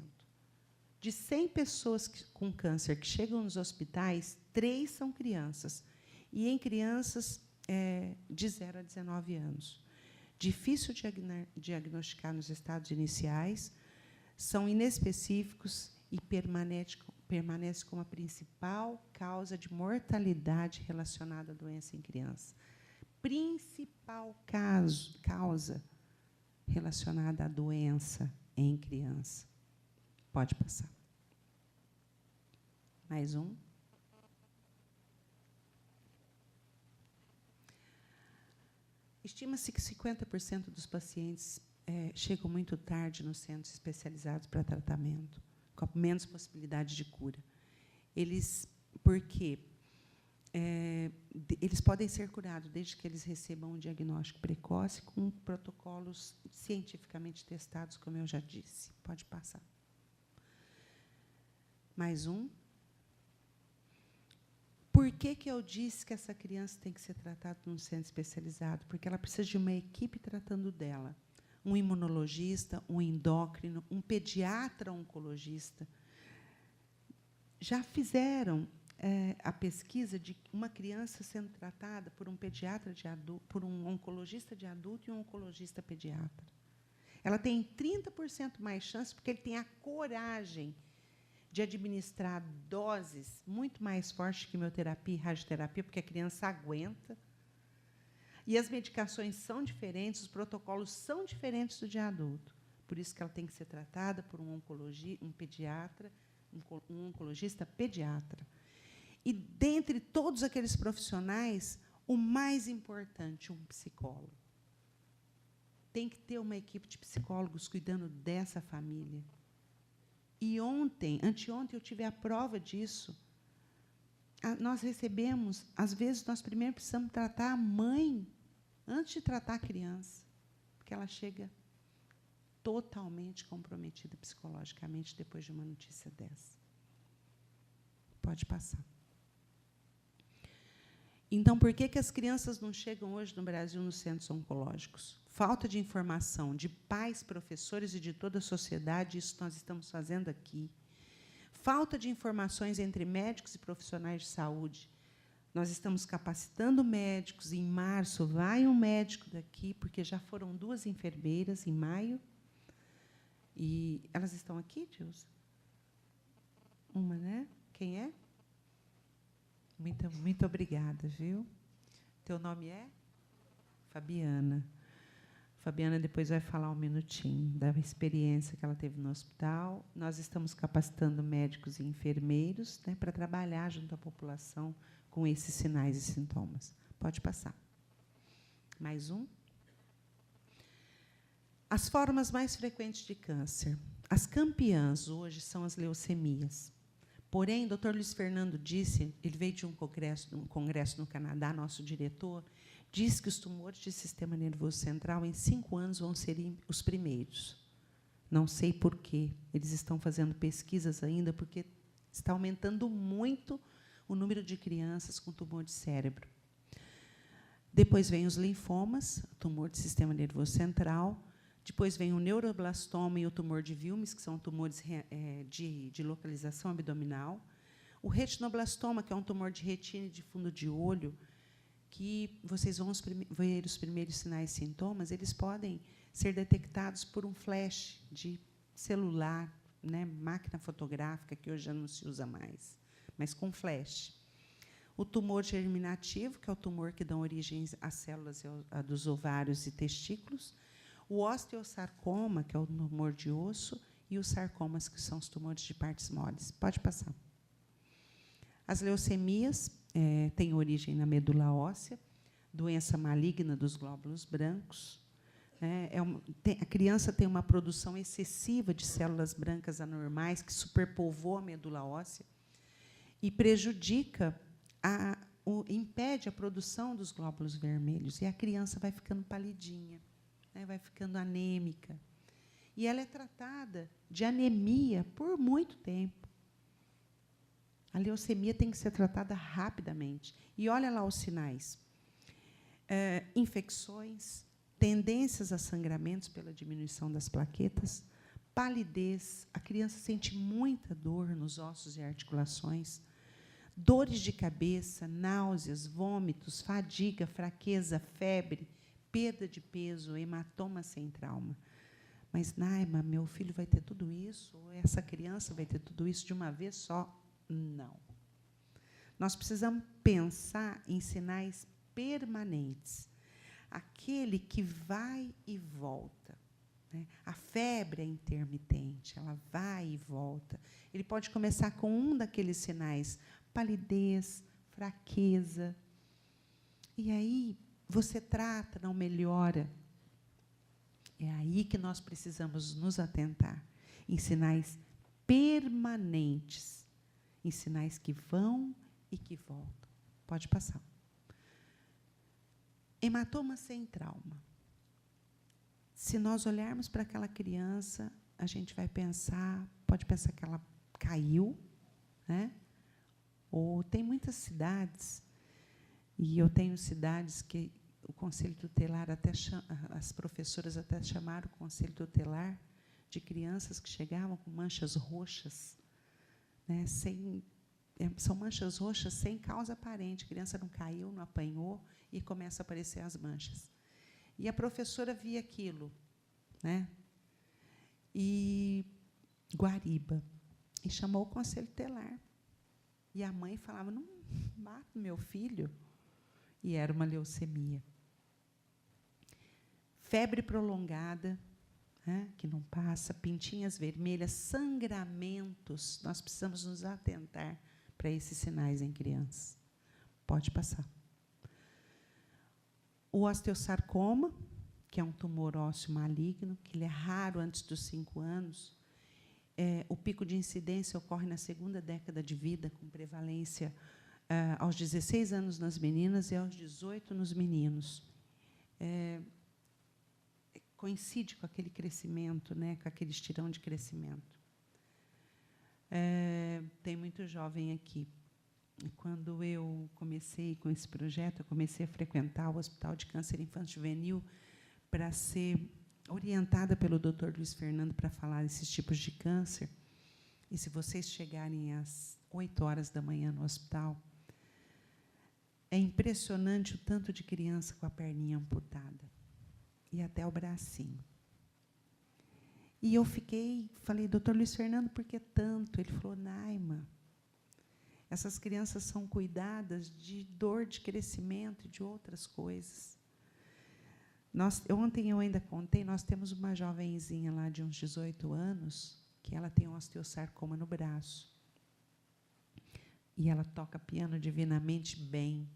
De 100 pessoas com câncer que chegam nos hospitais, 3 são crianças. E em crianças de 0 a 19 anos. Difícil diagnosticar nos estados iniciais, são inespecíficos e permanece como a principal causa de mortalidade relacionada à doença em criança. Principal causa relacionada à doença em criança. Pode passar. Mais um. Estima-se que 50% dos pacientes chegam muito tarde nos centros especializados para tratamento, com menos possibilidade de cura. Por quê? Eles podem ser curados desde que eles recebam um diagnóstico precoce com protocolos cientificamente testados, como eu já disse. Pode passar. Mais um. Por que eu disse que essa criança tem que ser tratada num centro especializado? Porque ela precisa de uma equipe tratando dela. Um imunologista, um endócrino, um pediatra oncologista. Já fizeram a pesquisa de uma criança sendo tratada por um pediatra de adulto, por um oncologista de adulto e um oncologista pediatra. Ela tem 30% mais chance, porque ele tem a coragem de administrar doses muito mais fortes que quimioterapia e radioterapia, porque a criança aguenta. E as medicações são diferentes, os protocolos são diferentes do de adulto. Por isso que ela tem que ser tratada por um pediatra, um oncologista pediatra. E, dentre todos aqueles profissionais, o mais importante, um psicólogo. Tem que ter uma equipe de psicólogos cuidando dessa família. E anteontem, eu tive a prova disso. Nós recebemos, às vezes, nós primeiro precisamos tratar a mãe antes de tratar a criança, porque ela chega totalmente comprometida psicologicamente depois de uma notícia dessa. Pode passar. Então, por que as crianças não chegam hoje no Brasil nos centros oncológicos? Falta de informação de pais, professores e de toda a sociedade, isso nós estamos fazendo aqui. Falta de informações entre médicos e profissionais de saúde. Nós estamos capacitando médicos. Em março, vai um médico daqui, porque já foram 2 enfermeiras em maio. E elas estão aqui, Dilson? Uma, né? Quem é? Muito obrigada, viu? Teu nome é? Fabiana. Fabiana depois vai falar um minutinho da experiência que ela teve no hospital. Nós estamos capacitando médicos e enfermeiros, né, para trabalhar junto à população com esses sinais e sintomas. Pode passar. Mais um. As formas mais frequentes de câncer. As campeãs hoje são as leucemias. Porém, o Dr. Luiz Fernando disse, ele veio de um congresso no Canadá, nosso diretor, disse que os tumores de sistema nervoso central, em 5 anos, vão ser os primeiros. Não sei por quê. Eles estão fazendo pesquisas ainda, porque está aumentando muito o número de crianças com tumor de cérebro. Depois vem os linfomas, tumor de sistema nervoso central. Depois vem o neuroblastoma e o tumor de Wilms, que são tumores de localização abdominal. O retinoblastoma, que é um tumor de retina e de fundo de olho, que vocês vão ver os primeiros sinais e sintomas, eles podem ser detectados por um flash de celular, né, máquina fotográfica, que hoje já não se usa mais, mas com flash. O tumor germinativo, que é o tumor que dá origem às células dos ovários e testículos. O osteosarcoma, que é o tumor de osso, e os sarcomas, que são os tumores de partes moles. Pode passar. As leucemias têm origem na medula óssea, doença maligna dos glóbulos brancos, A criança tem uma produção excessiva de células brancas anormais que superpovoa a medula óssea e prejudica, impede a produção dos glóbulos vermelhos. E a criança vai ficando palidinha, né, vai ficando anêmica. E ela é tratada de anemia por muito tempo. A leucemia tem que ser tratada rapidamente. E olha lá os sinais. Infecções, tendências a sangramentos pela diminuição das plaquetas, palidez, a criança sente muita dor nos ossos e articulações, dores de cabeça, náuseas, vômitos, fadiga, fraqueza, febre, perda de peso, hematoma sem trauma. Mas, Naima, meu filho vai ter tudo isso? Ou essa criança vai ter tudo isso de uma vez só? Não. Nós precisamos pensar em sinais permanentes. Aquele que vai e volta. Né? A febre é intermitente, ela vai e volta. Ele pode começar com um daqueles sinais, palidez, fraqueza. E aí você trata, não melhora. É aí que nós precisamos nos atentar, em sinais permanentes, em sinais que vão e que voltam. Pode passar. Hematoma sem trauma. Se nós olharmos para aquela criança, a gente vai pensar, pode pensar que ela caiu, né? Ou tem muitas cidades, e eu tenho cidades que o Conselho Tutelar, as professoras até chamaram o Conselho Tutelar de crianças que chegavam com manchas roxas, né, são manchas roxas sem causa aparente. A criança não caiu, não apanhou, e começa a aparecer as manchas. E a professora via aquilo, né, e guariba, e chamou o Conselho Tutelar. E a mãe falava, não mata meu filho. E era uma leucemia. Febre prolongada, né, que não passa, pintinhas vermelhas, sangramentos. Nós precisamos nos atentar para esses sinais em crianças. Pode passar. O osteosarcoma, que é um tumor ósseo maligno, que ele é raro antes dos 5 anos. O pico de incidência ocorre na segunda década de vida, com prevalência aos 16 anos nas meninas e aos 18 nos meninos. Coincide com aquele crescimento, né, com aquele estirão de crescimento. Tem muito jovem aqui. E quando eu comecei com esse projeto, eu comecei a frequentar o Hospital de Câncer Infantil Juvenil para ser orientada pelo Dr. Luiz Fernando para falar desses tipos de câncer. E se vocês chegarem às 8 horas da manhã no hospital, é impressionante o tanto de criança com a perninha amputada e até o bracinho. E eu falei, doutor Luiz Fernando, por que tanto? Ele falou, Naima, essas crianças são cuidadas de dor de crescimento e de outras coisas. Ontem eu ainda contei, nós temos uma jovenzinha lá de uns 18 anos, que ela tem um osteosarcoma no braço. E ela toca piano divinamente bem.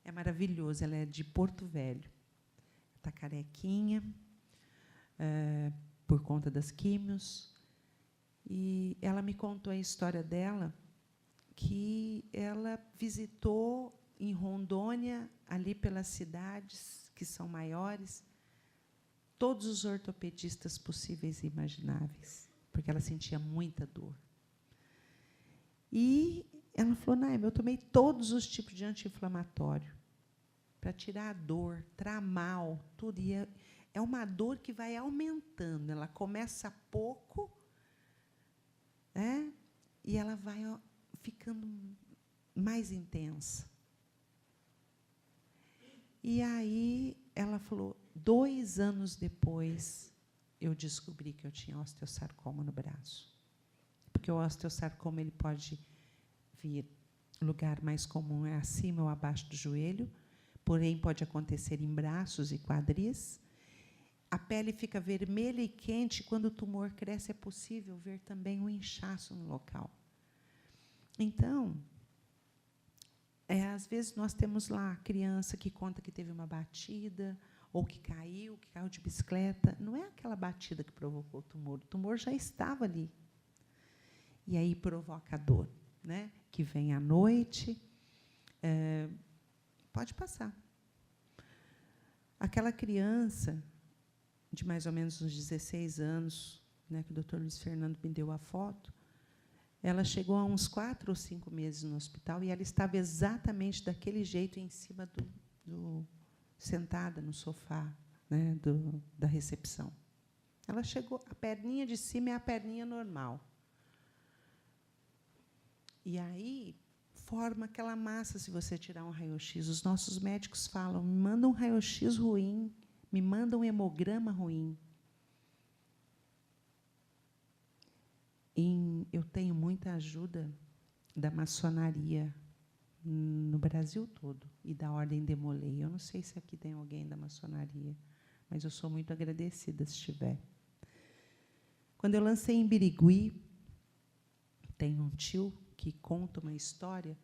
É maravilhoso, ela é de Porto Velho. Está carequinha, por conta das químios. E ela me contou a história dela, que ela visitou em Rondônia, ali pelas cidades que são maiores, todos os ortopedistas possíveis e imagináveis, porque ela sentia muita dor. E ela falou, Naima, eu tomei todos os tipos de anti-inflamatório para tirar a dor, tramal, tudo. E é uma dor que vai aumentando. Ela começa pouco, né, e ela vai ficando mais intensa. E aí ela falou, 2 anos depois, eu descobri que eu tinha osteosarcoma no braço. Porque o osteosarcoma ele pode vir, o lugar mais comum é acima ou abaixo do joelho, porém pode acontecer em braços e quadris. A pele fica vermelha e quente, quando o tumor cresce é possível ver também um inchaço no local. Então, às vezes nós temos lá a criança que conta que teve uma batida, ou que caiu de bicicleta. Não é aquela batida que provocou o tumor já estava ali. E aí provoca a dor, né? Que vem à noite. Pode passar. Aquela criança de mais ou menos uns 16 anos, né, que o doutor Luiz Fernando me deu a foto, ela chegou a uns 4 ou 5 meses no hospital e ela estava exatamente daquele jeito em cima sentada no sofá, né, da recepção. Ela chegou, a perninha de cima é a perninha normal. E aí forma aquela massa se você tirar um raio-x. Os nossos médicos falam, me mandam um raio-x ruim, me mandam um hemograma ruim. Eu tenho muita ajuda da maçonaria no Brasil todo e da Ordem de Molay. Eu não sei se aqui tem alguém da maçonaria, mas eu sou muito agradecida se tiver. Quando eu lancei em Birigui, tem um tio que conta uma história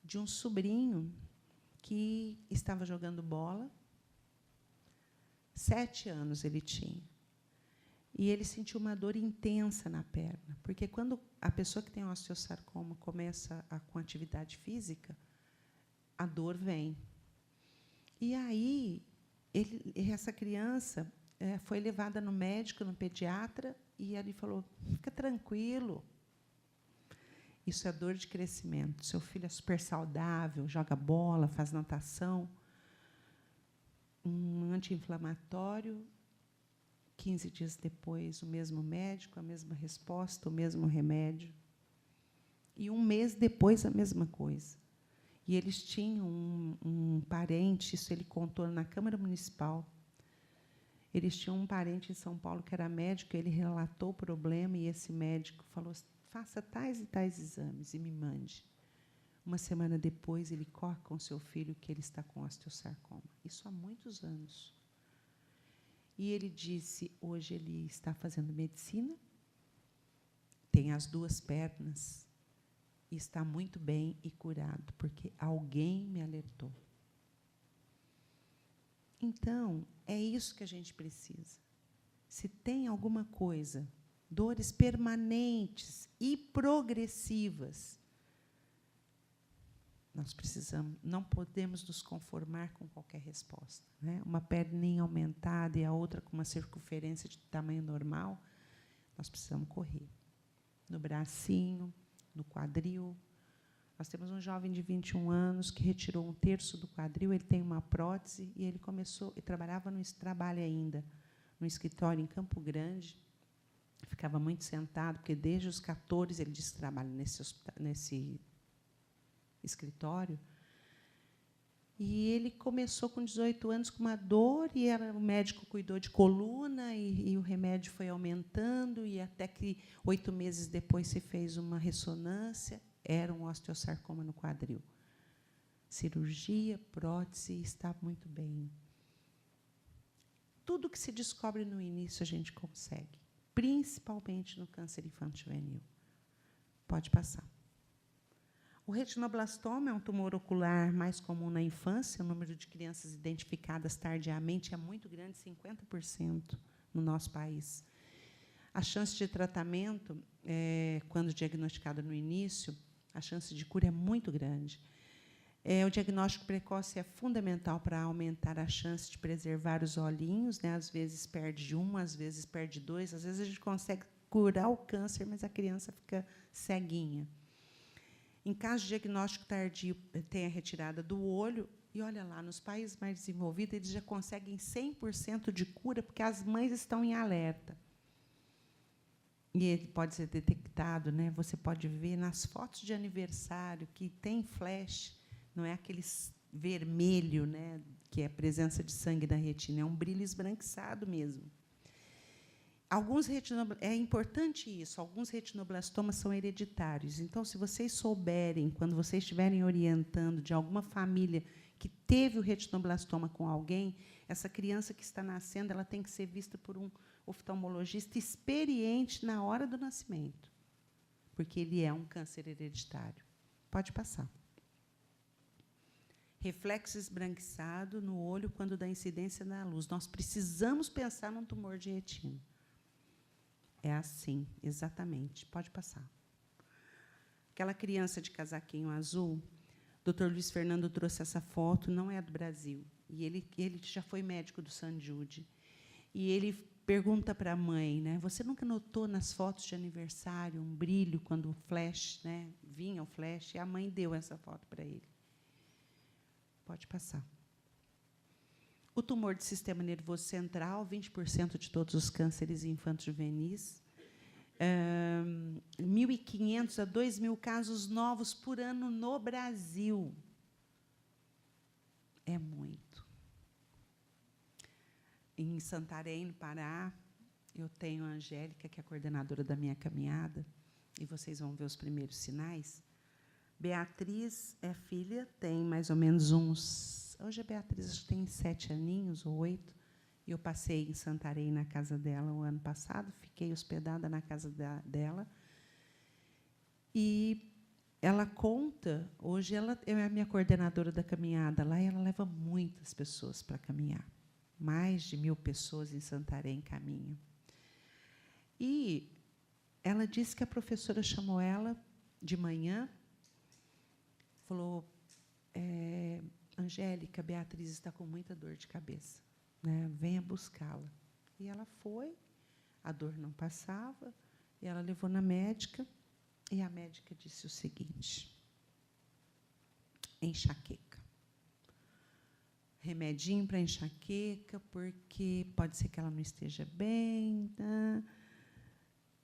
de um sobrinho que estava jogando bola, 7 anos ele tinha. E ele sentiu uma dor intensa na perna, porque quando a pessoa que tem osteosarcoma começa com atividade física, a dor vem. E aí, essa criança foi levada no médico, no pediatra, e ele falou, fica tranquilo, isso é dor de crescimento, seu filho é super saudável, joga bola, faz natação, um anti-inflamatório. 15 dias depois, o mesmo médico, a mesma resposta, o mesmo remédio. E 1 mês depois, a mesma coisa. E eles tinham um parente, isso ele contou na Câmara Municipal. Eles tinham um parente em São Paulo que era médico, ele relatou o problema, e esse médico falou, faça tais e tais exames e me mande. 1 semana depois, ele corre com seu filho que ele está com osteosarcoma. Isso há muitos anos. E ele disse, hoje ele está fazendo medicina, tem as 2 pernas, e está muito bem e curado, porque alguém me alertou. Então, é isso que a gente precisa. Se tem alguma coisa, dores permanentes e progressivas, nós precisamos, não podemos nos conformar com qualquer resposta, né? Uma perninha aumentada e a outra com uma circunferência de tamanho normal, nós precisamos correr. No bracinho, no quadril. Nós temos um jovem de 21 anos que retirou 1/3 do quadril, ele tem uma prótese e ele trabalha ainda no escritório em Campo Grande, ficava muito sentado, porque desde os 14 ele disse que trabalha nesse escritório, e ele começou com 18 anos com uma dor, e o médico cuidou de coluna, e o remédio foi aumentando, e até que 8 meses depois se fez uma ressonância, era um osteosarcoma no quadril. Cirurgia, prótese, está muito bem. Tudo que se descobre no início a gente consegue, principalmente no câncer infanto-juvenil. Pode passar. O retinoblastoma é um tumor ocular mais comum na infância. O número de crianças identificadas tardiamente é muito grande, 50% no nosso país. A chance de tratamento, quando diagnosticado no início, a chance de cura é muito grande. O diagnóstico precoce é fundamental para aumentar a chance de preservar os olhinhos, né? Às vezes perde 1, às vezes perde 2, às vezes a gente consegue curar o câncer, mas a criança fica ceguinha. Em caso de diagnóstico tardio, tem a retirada do olho, e olha lá, nos países mais desenvolvidos, eles já conseguem 100% de cura, porque as mães estão em alerta. E ele pode ser detectado, né? Você pode ver nas fotos de aniversário que tem flash, não é aquele vermelho, né, que é a presença de sangue na retina, é um brilho esbranquiçado mesmo. É importante isso, alguns retinoblastomas são hereditários. Então, se vocês souberem, quando vocês estiverem orientando de alguma família que teve o retinoblastoma com alguém, essa criança que está nascendo, ela tem que ser vista por um oftalmologista experiente na hora do nascimento, porque ele é um câncer hereditário. Pode passar. reflexo esbranquiçado no olho quando dá incidência na luz. Nós precisamos pensar num tumor de retina. É assim, exatamente. Pode passar. Aquela criança de casaquinho azul, o Dr. Luiz Fernando trouxe essa foto, não é do Brasil. E ele já foi médico do St. Jude. E ele pergunta para a mãe, né, você nunca notou nas fotos de aniversário um brilho quando o flash, né, vinha o flash? E a mãe deu essa foto para ele. Pode passar. O tumor de sistema nervoso central, 20% de todos os cânceres infanto-juvenis. 1.500 a 2.000 casos novos por ano no Brasil. É muito. Em Santarém, no Pará, eu tenho a Angélica, que é a coordenadora da minha caminhada, e vocês vão ver os primeiros sinais. Beatriz é filha, tem mais ou menos uns... Hoje a Beatriz acho que tem 7 aninhos ou 8. Eu passei em Santarém, na casa dela, o ano passado, fiquei hospedada na casa dela. E ela conta, hoje ela é a minha coordenadora da caminhada lá, e ela leva muitas pessoas para caminhar. Mais de 1.000 pessoas em Santarém caminham. E ela disse que a professora chamou ela de manhã, falou, Angélica, Beatriz está com muita dor de cabeça, né? Venha buscá-la. E ela foi, a dor não passava, e ela levou na médica, e a médica disse o seguinte, enxaqueca. Remedinho para enxaqueca, porque pode ser que ela não esteja bem. Né?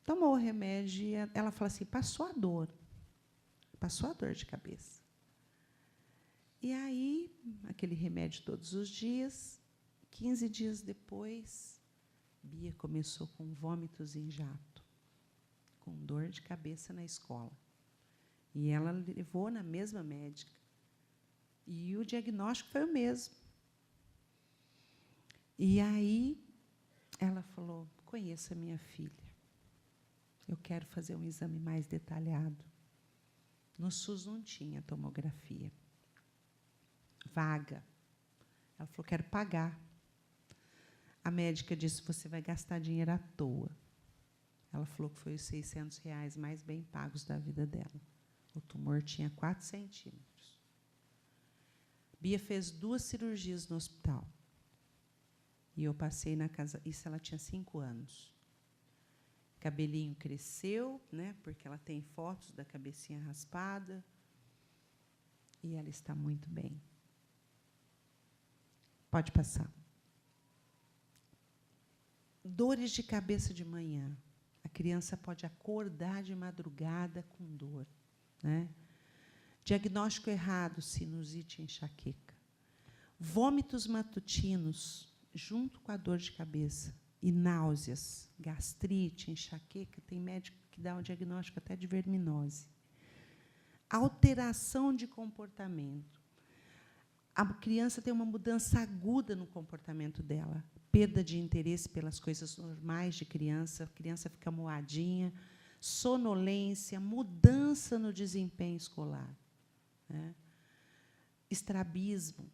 Tomou o remédio e ela falou assim, passou a dor de cabeça. E aí, aquele remédio todos os dias, 15 dias depois, Bia começou com vômitos em jato, com dor de cabeça na escola. E ela levou na mesma médica. E o diagnóstico foi o mesmo. E aí, ela falou, conheço a minha filha. Eu quero fazer um exame mais detalhado. No SUS não tinha tomografia. Vaga. Ela falou, quero pagar. A médica disse, você vai gastar dinheiro à toa. Ela falou que foi os R$600 mais bem pagos da vida dela. O tumor tinha 4 centímetros. Bia fez 2 cirurgias no hospital. E eu passei na casa... Isso ela tinha 5 anos. Cabelinho cresceu, né, porque ela tem fotos da cabecinha raspada. E ela está muito bem. Pode passar. Dores de cabeça de manhã. A criança pode acordar de madrugada com dor. Né? Diagnóstico errado, sinusite e enxaqueca. Vômitos matutinos, junto com a dor de cabeça. E náuseas, gastrite, enxaqueca. Tem médico que dá o diagnóstico até de verminose. Alteração de comportamento. A criança tem uma mudança aguda no comportamento dela. Perda de interesse pelas coisas normais de criança, a criança fica moadinha, sonolência, mudança no desempenho escolar. Né? Estrabismo.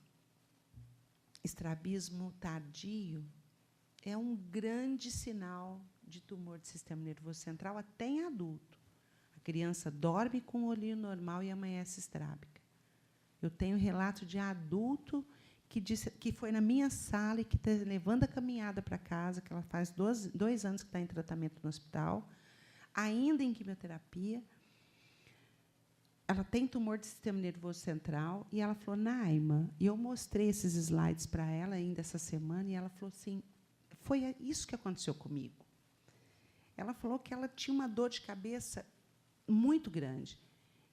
Estrabismo tardio é um grande sinal de tumor de sistema nervoso central, até em adulto. A criança dorme com o olhinho normal e amanhece estrábica. Eu tenho relato de adulto que disse que foi na minha sala e que está levando a caminhada para casa, que ela faz 2 anos que está em tratamento no hospital, ainda em quimioterapia. Ela tem tumor de sistema nervoso central, e ela falou, Naima, e eu mostrei esses slides para ela ainda essa semana, e ela falou assim, foi isso que aconteceu comigo. Ela falou que ela tinha uma dor de cabeça muito grande,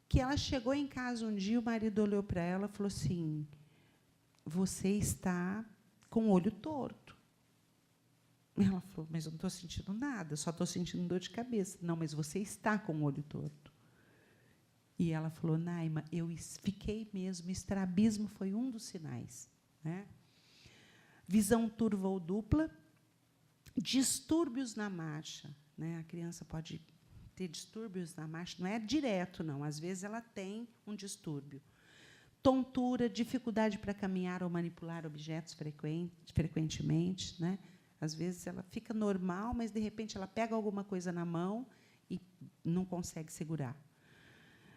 que ela chegou em casa um dia, o marido olhou para ela e falou assim, você está com o olho torto. Ela falou, mas eu não estou sentindo nada, só estou sentindo dor de cabeça. Não, mas você está com o olho torto. E ela falou, Naima, eu fiquei mesmo, estrabismo foi um dos sinais. Né? Visão turva ou dupla, distúrbios na marcha. Né? A criança pode ter distúrbios na marcha, não é direto, não. Às vezes, ela tem um distúrbio. tontura, dificuldade para caminhar ou manipular objetos frequentemente, né? Às vezes ela fica normal, mas de repente ela pega alguma coisa na mão e não consegue segurar.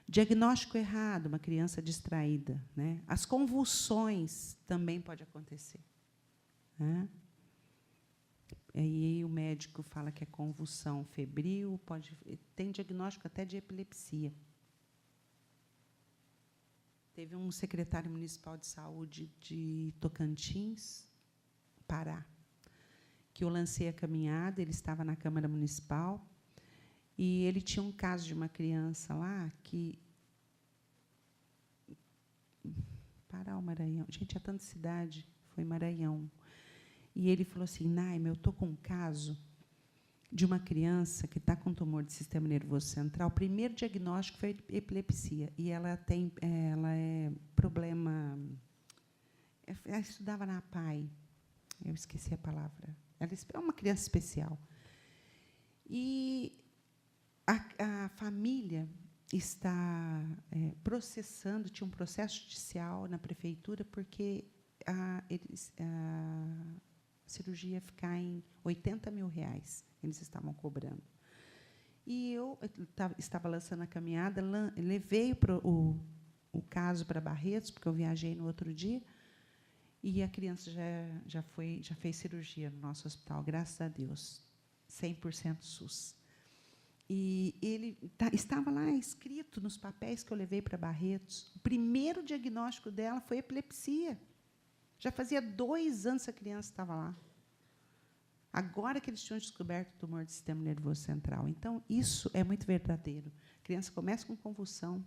Diagnóstico errado, uma criança distraída, né? As convulsões também pode acontecer, né? Aí o médico fala que é convulsão febril, tem diagnóstico até de epilepsia. Teve um secretário municipal de saúde de Tocantins, Pará, que eu lancei a caminhada, ele estava na Câmara Municipal, e ele tinha um caso de uma criança lá que... Pará ou Maranhão? Gente, é tanta cidade, foi Maranhão. E ele falou assim, Naima, eu estou com um caso de uma criança que está com tumor de sistema nervoso central. O primeiro diagnóstico foi epilepsia, e ela é problema... Ela estudava na APAE, eu esqueci a palavra. Ela é uma criança especial. E a família está processando, tinha um processo judicial na prefeitura, porque a cirurgia ia ficar em R$80 mil, eles estavam cobrando. E eu estava lançando a caminhada, levei o caso para Barretos, porque eu viajei no outro dia, e a criança já fez cirurgia no nosso hospital, graças a Deus, 100% SUS. E ele estava lá escrito nos papéis que eu levei para Barretos. O primeiro diagnóstico dela foi epilepsia. Já fazia 2 anos que a criança estava lá. Agora que eles tinham descoberto o tumor do sistema nervoso central. Então, isso é muito verdadeiro. A criança começa com convulsão,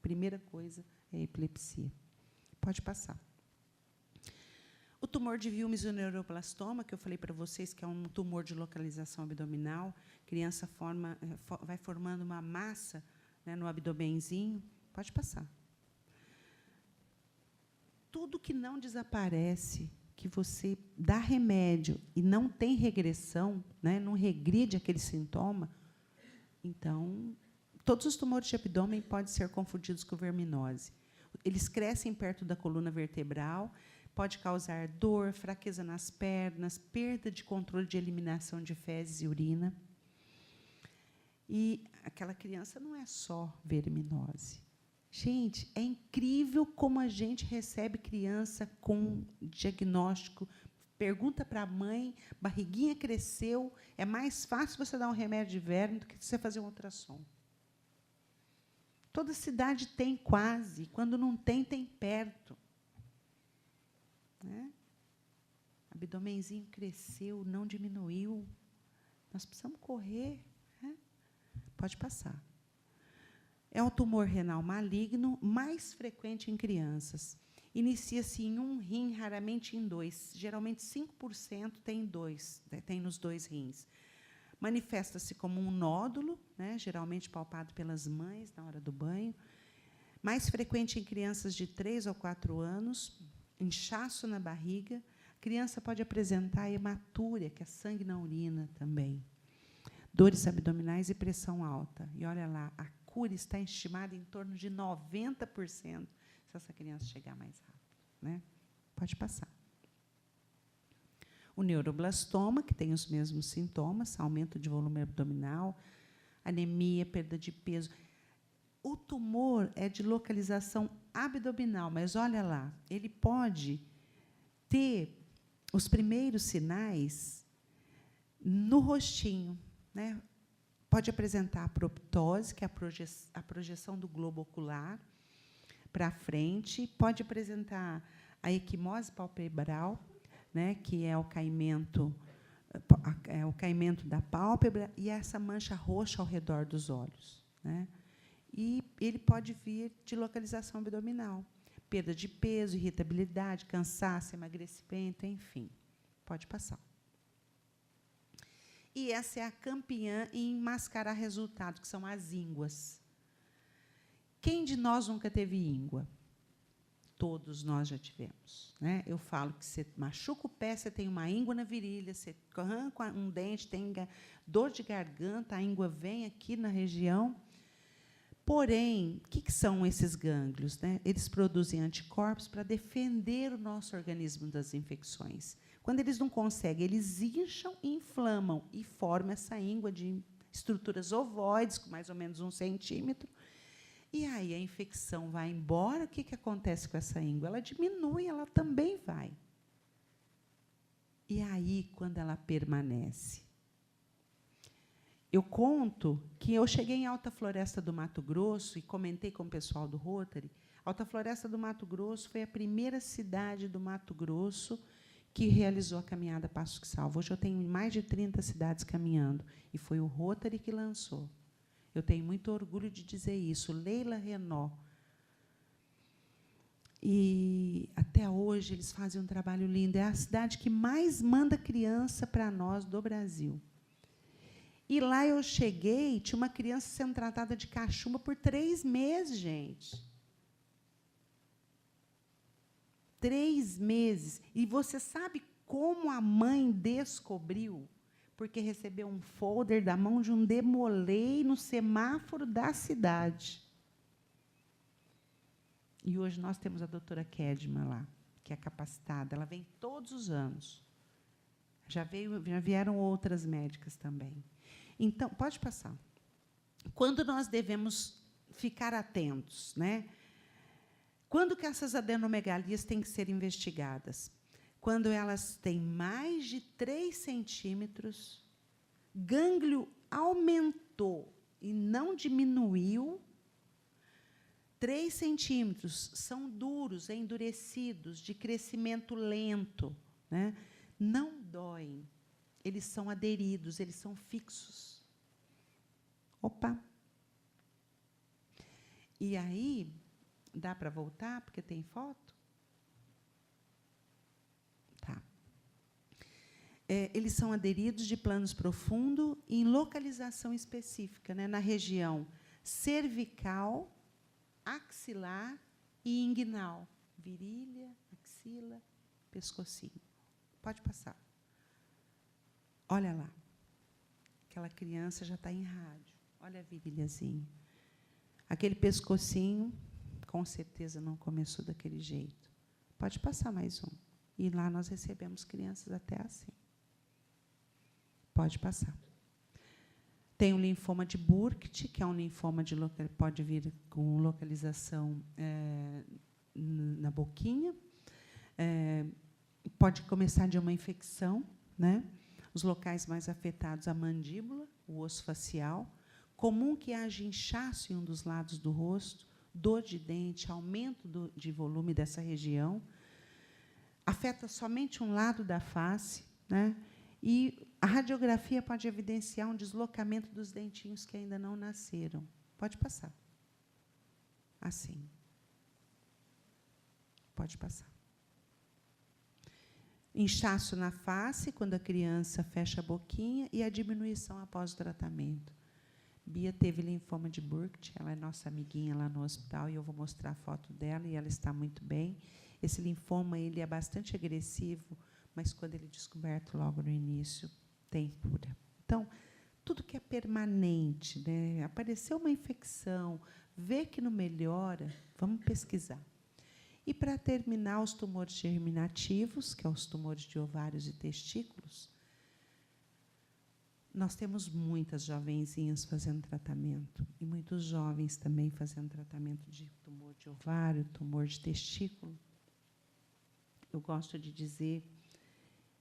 primeira coisa é a epilepsia. Pode passar. O tumor de Wilms e o neuroblastoma, que eu falei para vocês, que é um tumor de localização abdominal, a criança vai formando uma massa, né, no abdomenzinho. Pode passar. Tudo que não desaparece, que você dá remédio e não tem regressão, né, não regride aquele sintoma, então, todos os tumores de abdômen podem ser confundidos com verminose. Eles crescem perto da coluna vertebral, pode causar dor, fraqueza nas pernas, perda de controle de eliminação de fezes e urina. E aquela criança não é só verminose. Gente, é incrível como a gente recebe criança com diagnóstico. Pergunta para a mãe, barriguinha cresceu, é mais fácil você dar um remédio de verme do que você fazer um ultrassom. Toda cidade tem quase, quando não tem, tem perto. Né? Abdomenzinho cresceu, não diminuiu. Nós precisamos correr. Né? Pode passar. É um tumor renal maligno, mais frequente em crianças. Inicia-se em um rim, raramente em 2. Geralmente, 5% tem nos 2 rins. Manifesta-se como um nódulo, né, geralmente palpado pelas mães na hora do banho. Mais frequente em crianças de 3 ou 4 anos, inchaço na barriga. A criança pode apresentar hematúria, que é sangue na urina também. Dores abdominais e pressão alta. E olha lá, a cura está estimada em torno de 90%, se essa criança chegar mais rápido. Né? Pode passar. O neuroblastoma, que tem os mesmos sintomas, aumento de volume abdominal, anemia, perda de peso. O tumor é de localização abdominal, mas olha lá, ele pode ter os primeiros sinais no rostinho, né? Pode apresentar a proptose, que é a projeção do globo ocular para frente, pode apresentar a equimose palpebral, né, que é o caimento da pálpebra e essa mancha roxa ao redor dos olhos. Né? E ele pode vir de localização abdominal, perda de peso, irritabilidade, cansaço, emagrecimento, enfim, pode passar. E essa é a campeã em mascarar resultado, que são as ínguas. Quem de nós nunca teve íngua? Todos nós já tivemos. Né? Eu falo que você machuca o pé, você tem uma íngua na virilha, você arranca um dente, tem dor de garganta, a íngua vem aqui na região. Porém, o que são esses gânglios, né? Eles produzem anticorpos para defender o nosso organismo das infecções. Quando eles não conseguem, eles incham, inflamam e formam essa íngua de estruturas ovoides, com mais ou menos 1 centímetro. E aí a infecção vai embora. O que acontece com essa íngua? Ela diminui, ela também vai. E aí, quando ela permanece? Eu conto que eu cheguei em Alta Floresta do Mato Grosso e comentei com o pessoal do Rotary. Alta Floresta do Mato Grosso foi a primeira cidade do Mato Grosso que realizou a caminhada Passo que Salva. Hoje eu tenho mais de 30 cidades caminhando, e foi o Rotary que lançou. Eu tenho muito orgulho de dizer isso. Leila Renault. E, até hoje, eles fazem um trabalho lindo. É a cidade que mais manda criança para nós do Brasil. E lá eu cheguei, tinha uma criança sendo tratada de cachumba por 3 meses, gente. 3 meses. E você sabe como a mãe descobriu? Porque recebeu um folder da mão de um demolei no semáforo da cidade. E hoje nós temos a doutora Kedman lá, que é capacitada. Ela vem todos os anos. Já vieram outras médicas também. Então, pode passar. Quando nós devemos ficar atentos, né? Quando que essas adenomegalias têm que ser investigadas? Quando elas têm mais de 3 centímetros, gânglio aumentou e não diminuiu. 3 centímetros, são duros, endurecidos, de crescimento lento, né? Não doem. Eles são aderidos, eles são fixos. Opa! E aí, dá para voltar, porque tem foto? Tá. Eles são aderidos de plânus profundo em localização específica, né, na região cervical, axilar e inguinal. Virilha, axila, pescocinho. Pode passar. Olha lá. Aquela criança já está em rádio. Olha a virilhazinha. Aquele pescocinho, com certeza, não começou daquele jeito. Pode passar mais um. E lá nós recebemos crianças até assim. Pode passar. Tem o linfoma de Burkitt, que é um linfoma pode vir com localização na boquinha. Pode começar de uma infecção, né? Os locais mais afetados, a mandíbula, o osso facial. Comum que haja inchaço em um dos lados do rosto, dor de dente, aumento de volume dessa região. Afeta somente um lado da face, né? E a radiografia pode evidenciar um deslocamento dos dentinhos que ainda não nasceram. Pode passar. Assim. Pode passar. Inchaço na face, quando a criança fecha a boquinha, e a diminuição após o tratamento. Bia teve linfoma de Burkitt, ela é nossa amiguinha lá no hospital, e eu vou mostrar a foto dela, e ela está muito bem. Esse linfoma ele é bastante agressivo, mas, quando ele é descoberto logo no início, tem cura. Então, tudo que é permanente, né? Apareceu uma infecção, vê que não melhora, vamos pesquisar. E, para terminar, os tumores germinativos, que são os tumores de ovários e testículos, nós temos muitas jovenzinhas fazendo tratamento, e muitos jovens também fazendo tratamento de tumor de ovário, tumor de testículo. Eu gosto de dizer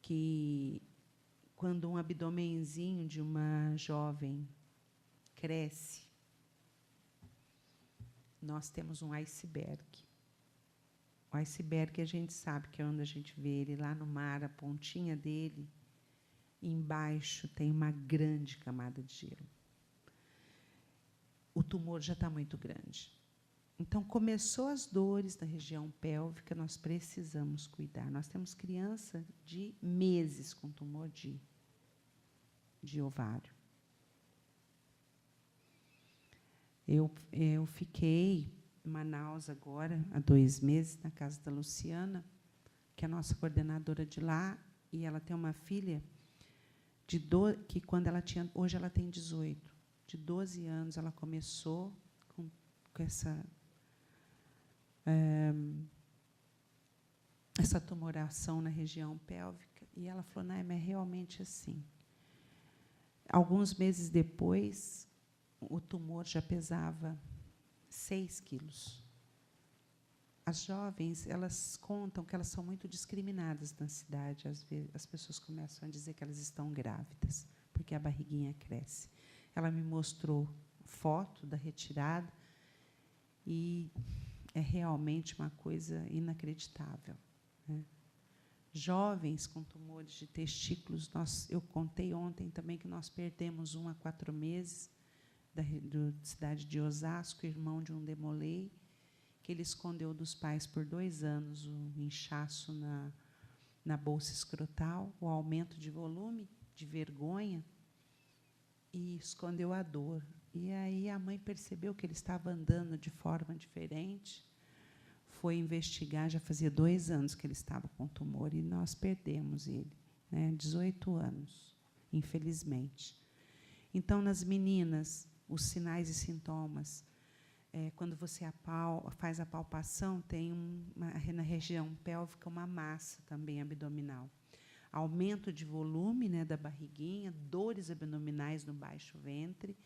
que, quando um abdomenzinho de uma jovem cresce, nós temos um iceberg. O iceberg, a gente sabe que é onde a gente vê ele lá no mar, a pontinha dele, e embaixo tem uma grande camada de gelo. O tumor já está muito grande. Então, começou as dores da região pélvica, nós precisamos cuidar. Nós temos criança de meses com tumor de ovário. Eu fiquei em Manaus agora, há 2 meses, na casa da Luciana, que é a nossa coordenadora de lá, e ela tem uma filha que, quando ela tinha, hoje ela tem 18, de 12 anos, ela começou com essa tumoração na região pélvica. E ela falou, Naima, é realmente assim. Alguns meses depois, o tumor já pesava 6 quilos. As jovens, elas contam que elas são muito discriminadas na cidade. Às vezes, as pessoas começam a dizer que elas estão grávidas, porque a barriguinha cresce. Ela me mostrou foto da retirada e é realmente uma coisa inacreditável, né? Jovens com tumores de testículos, eu contei ontem também que nós perdemos um há 4 meses, da cidade de Osasco, irmão de um Demolei, que ele escondeu dos pais por 2 anos o inchaço na bolsa escrotal, o aumento de volume, de vergonha, e escondeu a dor. E aí a mãe percebeu que ele estava andando de forma diferente, foi investigar, já fazia 2 anos que ele estava com tumor, e nós perdemos ele, né, 18 anos, infelizmente. Então, nas meninas, os sinais e sintomas, quando você faz a palpação, tem na região pélvica uma massa também abdominal. Aumento de volume, né, da barriguinha, dores abdominais no baixo ventre,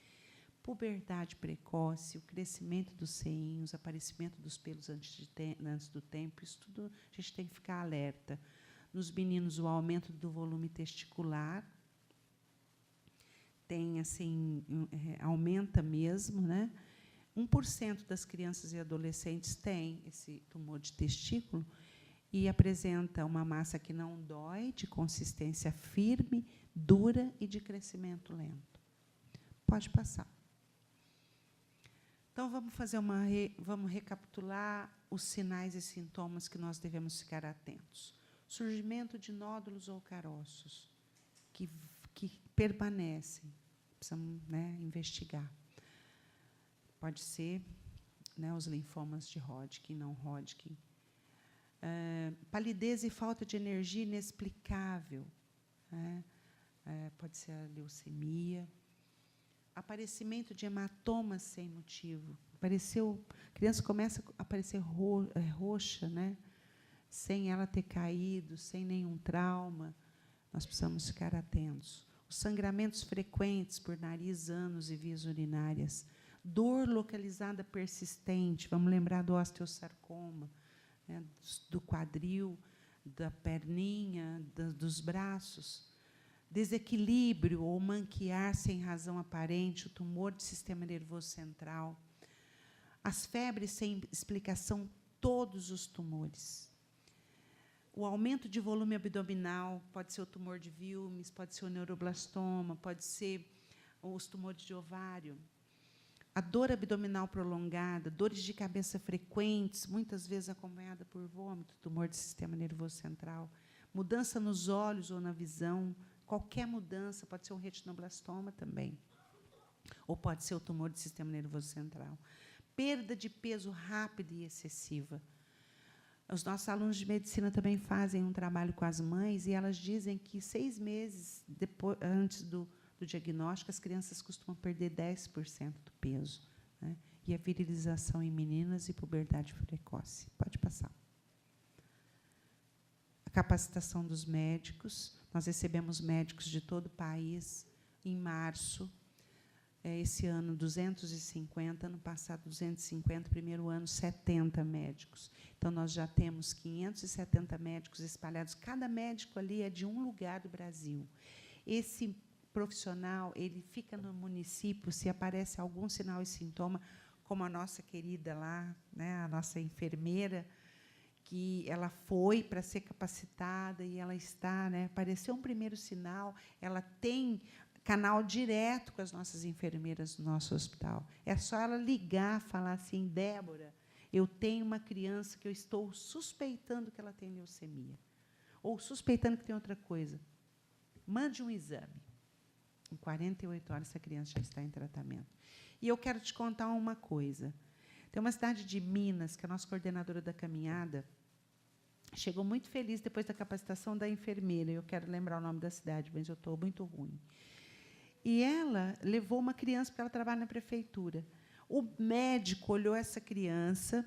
puberdade precoce, o crescimento dos seinhos, aparecimento dos pelos antes do tempo, isso tudo a gente tem que ficar alerta. Nos meninos, o aumento do volume testicular, tem assim, aumenta mesmo, né? 1% das crianças e adolescentes têm esse tumor de testículo e apresenta uma massa que não dói, de consistência firme, dura e de crescimento lento. Pode passar. Então, vamos recapitular os sinais e sintomas que nós devemos ficar atentos. Surgimento de nódulos ou caroços que permanecem. Precisamos, né, investigar. Pode ser, né, os linfomas de Hodgkin, não Hodgkin. Palidez e falta de energia inexplicável, né? Pode ser a leucemia. Aparecimento de hematomas sem motivo. A criança começa a aparecer roxa, né? Sem ela ter caído, sem nenhum trauma. Nós precisamos ficar atentos. Os sangramentos frequentes por nariz, ânus e vias urinárias. Dor localizada persistente. Vamos lembrar do osteosarcoma, né? Do quadril, da perninha, dos braços. Desequilíbrio ou manquear sem razão aparente, o tumor do sistema nervoso central. As febres sem explicação, todos os tumores. O aumento de volume abdominal, pode ser o tumor de Wilms, pode ser o neuroblastoma, pode ser os tumores de ovário. A dor abdominal prolongada, dores de cabeça frequentes, muitas vezes acompanhada por vômito, tumor do sistema nervoso central. Mudança nos olhos ou na visão, qualquer mudança, pode ser um retinoblastoma também, ou pode ser o tumor do sistema nervoso central. Perda de peso rápida e excessiva. Os nossos alunos de medicina também fazem um trabalho com as mães e elas dizem que 6 meses antes do diagnóstico, as crianças costumam perder 10% do peso, né? E a virilização em meninas e puberdade precoce. Pode passar. A capacitação dos médicos. Nós recebemos médicos de todo o país. Em março, esse ano, 250, ano passado, 250, primeiro ano, 70 médicos. Então, nós já temos 570 médicos espalhados. Cada médico ali é de um lugar do Brasil. Esse profissional, ele fica no município, se aparece algum sinal e sintoma, como a nossa querida lá, né, a nossa enfermeira, que ela foi para ser capacitada e ela está, né, apareceu um primeiro sinal, ela tem canal direto com as nossas enfermeiras do nosso hospital. É só ela ligar, falar assim, Débora, eu tenho uma criança que eu estou suspeitando que ela tem leucemia, ou suspeitando que tem outra coisa. Mande um exame. Em 48 horas, essa criança já está em tratamento. E eu quero te contar uma coisa. Tem uma cidade de Minas, que a nossa coordenadora da caminhada chegou muito feliz depois da capacitação da enfermeira. Eu quero lembrar o nome da cidade, mas eu estou muito ruim. E ela levou uma criança, porque ela trabalha na prefeitura. O médico olhou essa criança,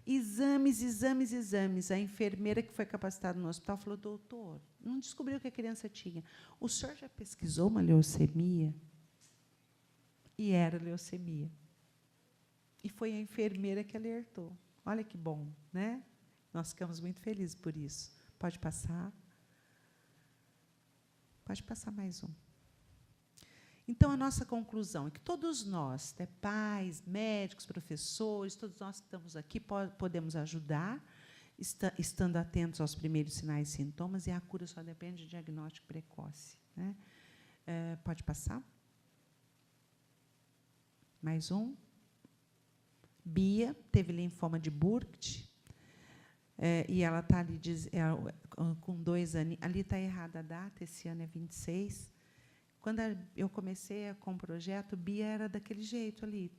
exames, exames, exames. A enfermeira que foi capacitada no hospital falou: doutor, não descobriu o que a criança tinha. O senhor já pesquisou uma leucemia? E era leucemia. E foi a enfermeira que alertou. Olha que bom, né? Nós ficamos muito felizes por isso. Pode passar. Pode passar mais um. Então, a nossa conclusão é que todos nós, né, pais, médicos, professores, todos nós que estamos aqui, podemos ajudar, estando atentos aos primeiros sinais e sintomas, e a cura só depende de diagnóstico precoce. Né? Pode passar? Mais um. Bia teve linfoma de Burkitt, e ela está ali com 2 anos. Ali está errada a data, esse ano é 26. Quando eu comecei com o projeto, Bia era daquele jeito ali.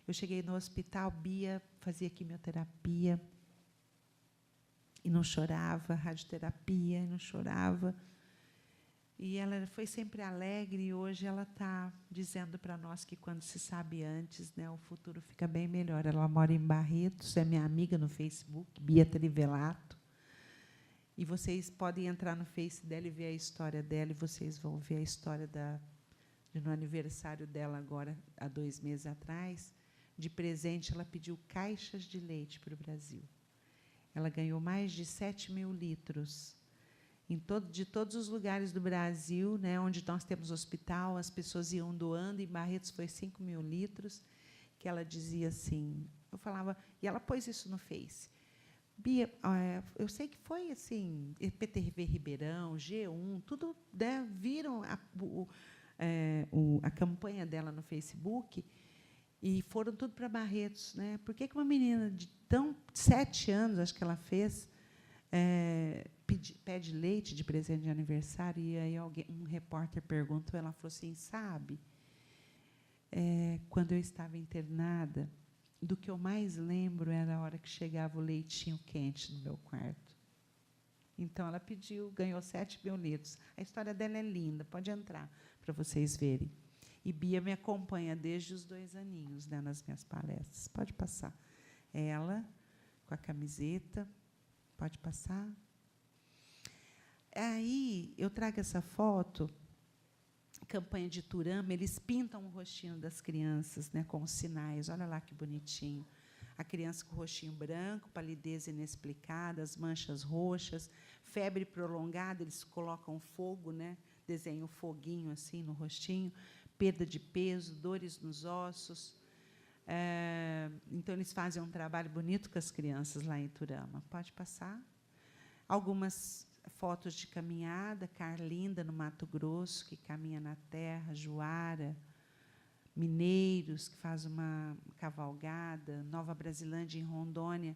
Eu cheguei no hospital, Bia fazia quimioterapia e não chorava, radioterapia e não chorava. E ela foi sempre alegre, e hoje ela está dizendo para nós que, quando se sabe antes, né, o futuro fica bem melhor. Ela mora em Barretos, é minha amiga no Facebook, Bia Trivelato. E vocês podem entrar no Face dela e ver a história dela, e vocês vão ver a história no aniversário dela agora, há 2 meses atrás. De presente, ela pediu caixas de leite para o Brasil. Ela ganhou mais de 7.000 litros. De todos os lugares do Brasil, né, onde nós temos hospital, as pessoas iam doando, e em Barretos foi 5.000 litros, que ela dizia assim, eu falava, e ela pôs isso no Face. Bia, eu sei que foi assim, PTV Ribeirão, G1, tudo, né, viram a campanha dela no Facebook e foram tudo para Barretos. Né? Por que uma menina de 7 anos, acho que ela fez, pede leite de presente de aniversário, e aí um repórter perguntou, ela falou assim, sabe, quando eu estava internada, do que eu mais lembro era a hora que chegava o leitinho quente no meu quarto. Então, ela pediu, ganhou 7.000 litros. A história dela é linda, pode entrar para vocês verem. E Bia me acompanha desde os 2 aninhos, né, nas minhas palestras. Pode passar. Ela, com a camiseta, pode passar. Aí, eu trago essa foto, campanha de Turama, eles pintam o rostinho das crianças, né, com os sinais. Olha lá que bonitinho. A criança com o rostinho branco, palidez inexplicada, as manchas roxas, febre prolongada, eles colocam fogo, né, desenham foguinho assim no rostinho, perda de peso, dores nos ossos. Então, eles fazem um trabalho bonito com as crianças lá em Turama. Pode passar. Algumas fotos de caminhada, Carlinda, no Mato Grosso, que caminha na terra, Juara, Mineiros, que faz uma cavalgada, Nova Brasilândia, em Rondônia,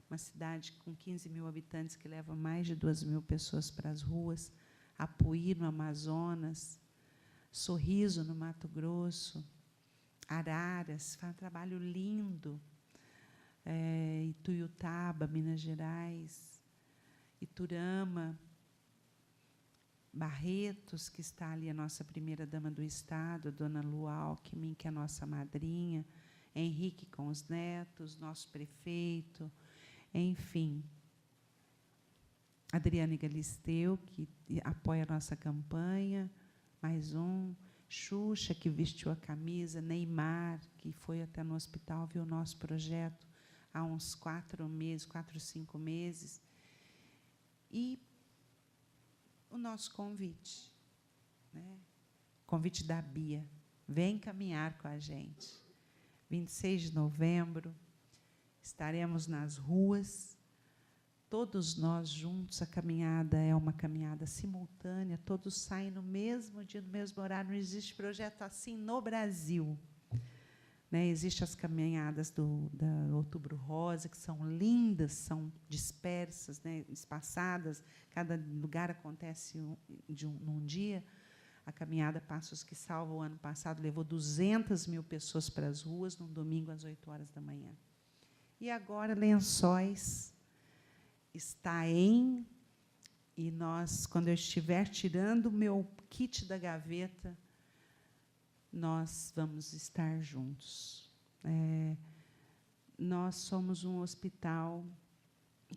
uma cidade com 15.000 habitantes, que leva mais de 2.000 pessoas para as ruas, Apuí, no Amazonas, Sorriso, no Mato Grosso, Araras, faz um trabalho lindo, Ituiutaba, Minas Gerais, Iturama, Barretos, que está ali a nossa primeira-dama do Estado, Dona Lu Alckmin, que é a nossa madrinha, Henrique com os netos, nosso prefeito, enfim. Adriane Galisteu, que apoia a nossa campanha, mais um. Xuxa, que vestiu a camisa, Neymar, que foi até no hospital, viu o nosso projeto há uns 4 ou 5 meses. E o nosso convite, né? Convite da Bia, vem caminhar com a gente. 26 de novembro, estaremos nas ruas, todos nós juntos. A caminhada é uma caminhada simultânea, todos saem no mesmo dia, no mesmo horário. Não existe projeto assim no Brasil. Né? Existem as caminhadas da Outubro Rosa, que são lindas, são dispersas, né, espaçadas, cada lugar acontece num dia. A caminhada Passos que Salva, o ano passado, levou 200.000 pessoas para as ruas, num domingo, às 8h. E agora, Lençóis está e nós, quando eu estiver tirando o meu kit da gaveta, nós vamos estar juntos. Nós somos um hospital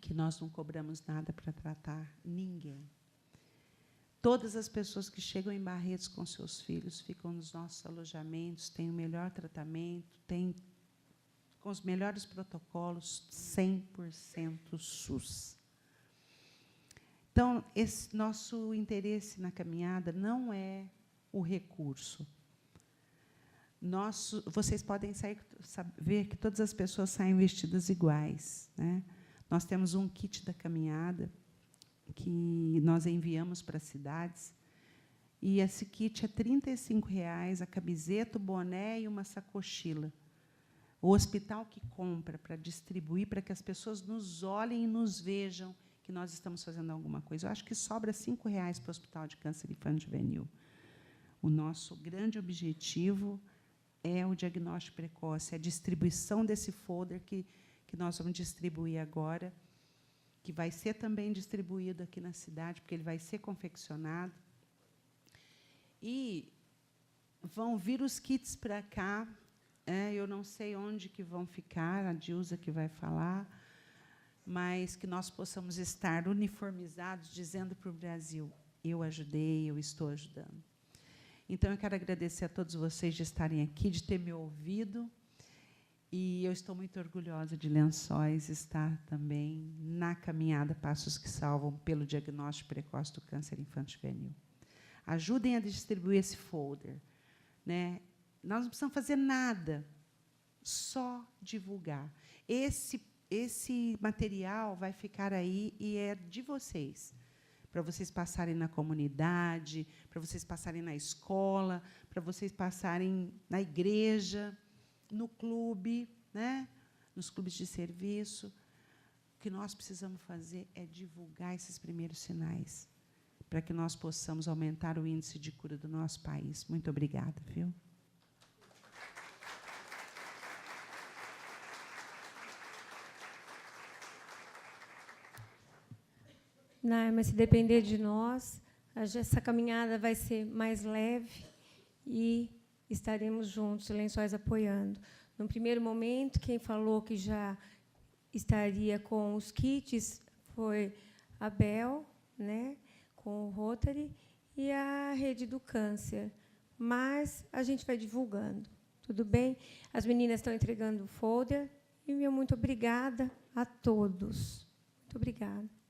que nós não cobramos nada para tratar ninguém. Todas as pessoas que chegam em Barretos com seus filhos ficam nos nossos alojamentos, têm o melhor tratamento, têm com os melhores protocolos, 100% SUS. Então, esse nosso interesse na caminhada não é o recurso. Vocês podem ver que todas as pessoas saem vestidas iguais, né? Nós temos um kit da caminhada que nós enviamos para as cidades, e esse kit é R$ 35, a camiseta, o boné e uma sacochila. O hospital que compra para distribuir, para que as pessoas nos olhem e nos vejam que nós estamos fazendo alguma coisa. Eu acho que sobra R$ 5 para o Hospital de Câncer Infanto-Juvenil. O nosso grande objetivo é o diagnóstico precoce, a distribuição desse folder que nós vamos distribuir agora, que vai ser também distribuído aqui na cidade, porque ele vai ser confeccionado. E vão vir os kits para cá. Eu não sei onde que vão ficar, a Dilza que vai falar, mas que nós possamos estar uniformizados, dizendo para o Brasil, eu ajudei, eu estou ajudando. Então, eu quero agradecer a todos vocês de estarem aqui, de ter me ouvido, e eu estou muito orgulhosa de Lençóis estar também na caminhada Passos que Salvam pelo diagnóstico precoce do câncer infanto-juvenil. Ajudem a distribuir esse folder, né? Nós não precisamos fazer nada, só divulgar. Esse material vai ficar aí e é de vocês, para vocês passarem na comunidade, para vocês passarem na escola, para vocês passarem na igreja, no clube, né? Nos clubes de serviço. O que nós precisamos fazer é divulgar esses primeiros sinais, para que nós possamos aumentar o índice de cura do nosso país. Muito obrigada, viu? Mas se depender de nós, essa caminhada vai ser mais leve e estaremos juntos, Lençóis apoiando. No primeiro momento, quem falou que já estaria com os kits foi a Bel, né, com o Rotary, e a Rede do Câncer. Mas a gente vai divulgando, tudo bem? As meninas estão entregando o folder, e meu muito obrigada a todos. Muito obrigada.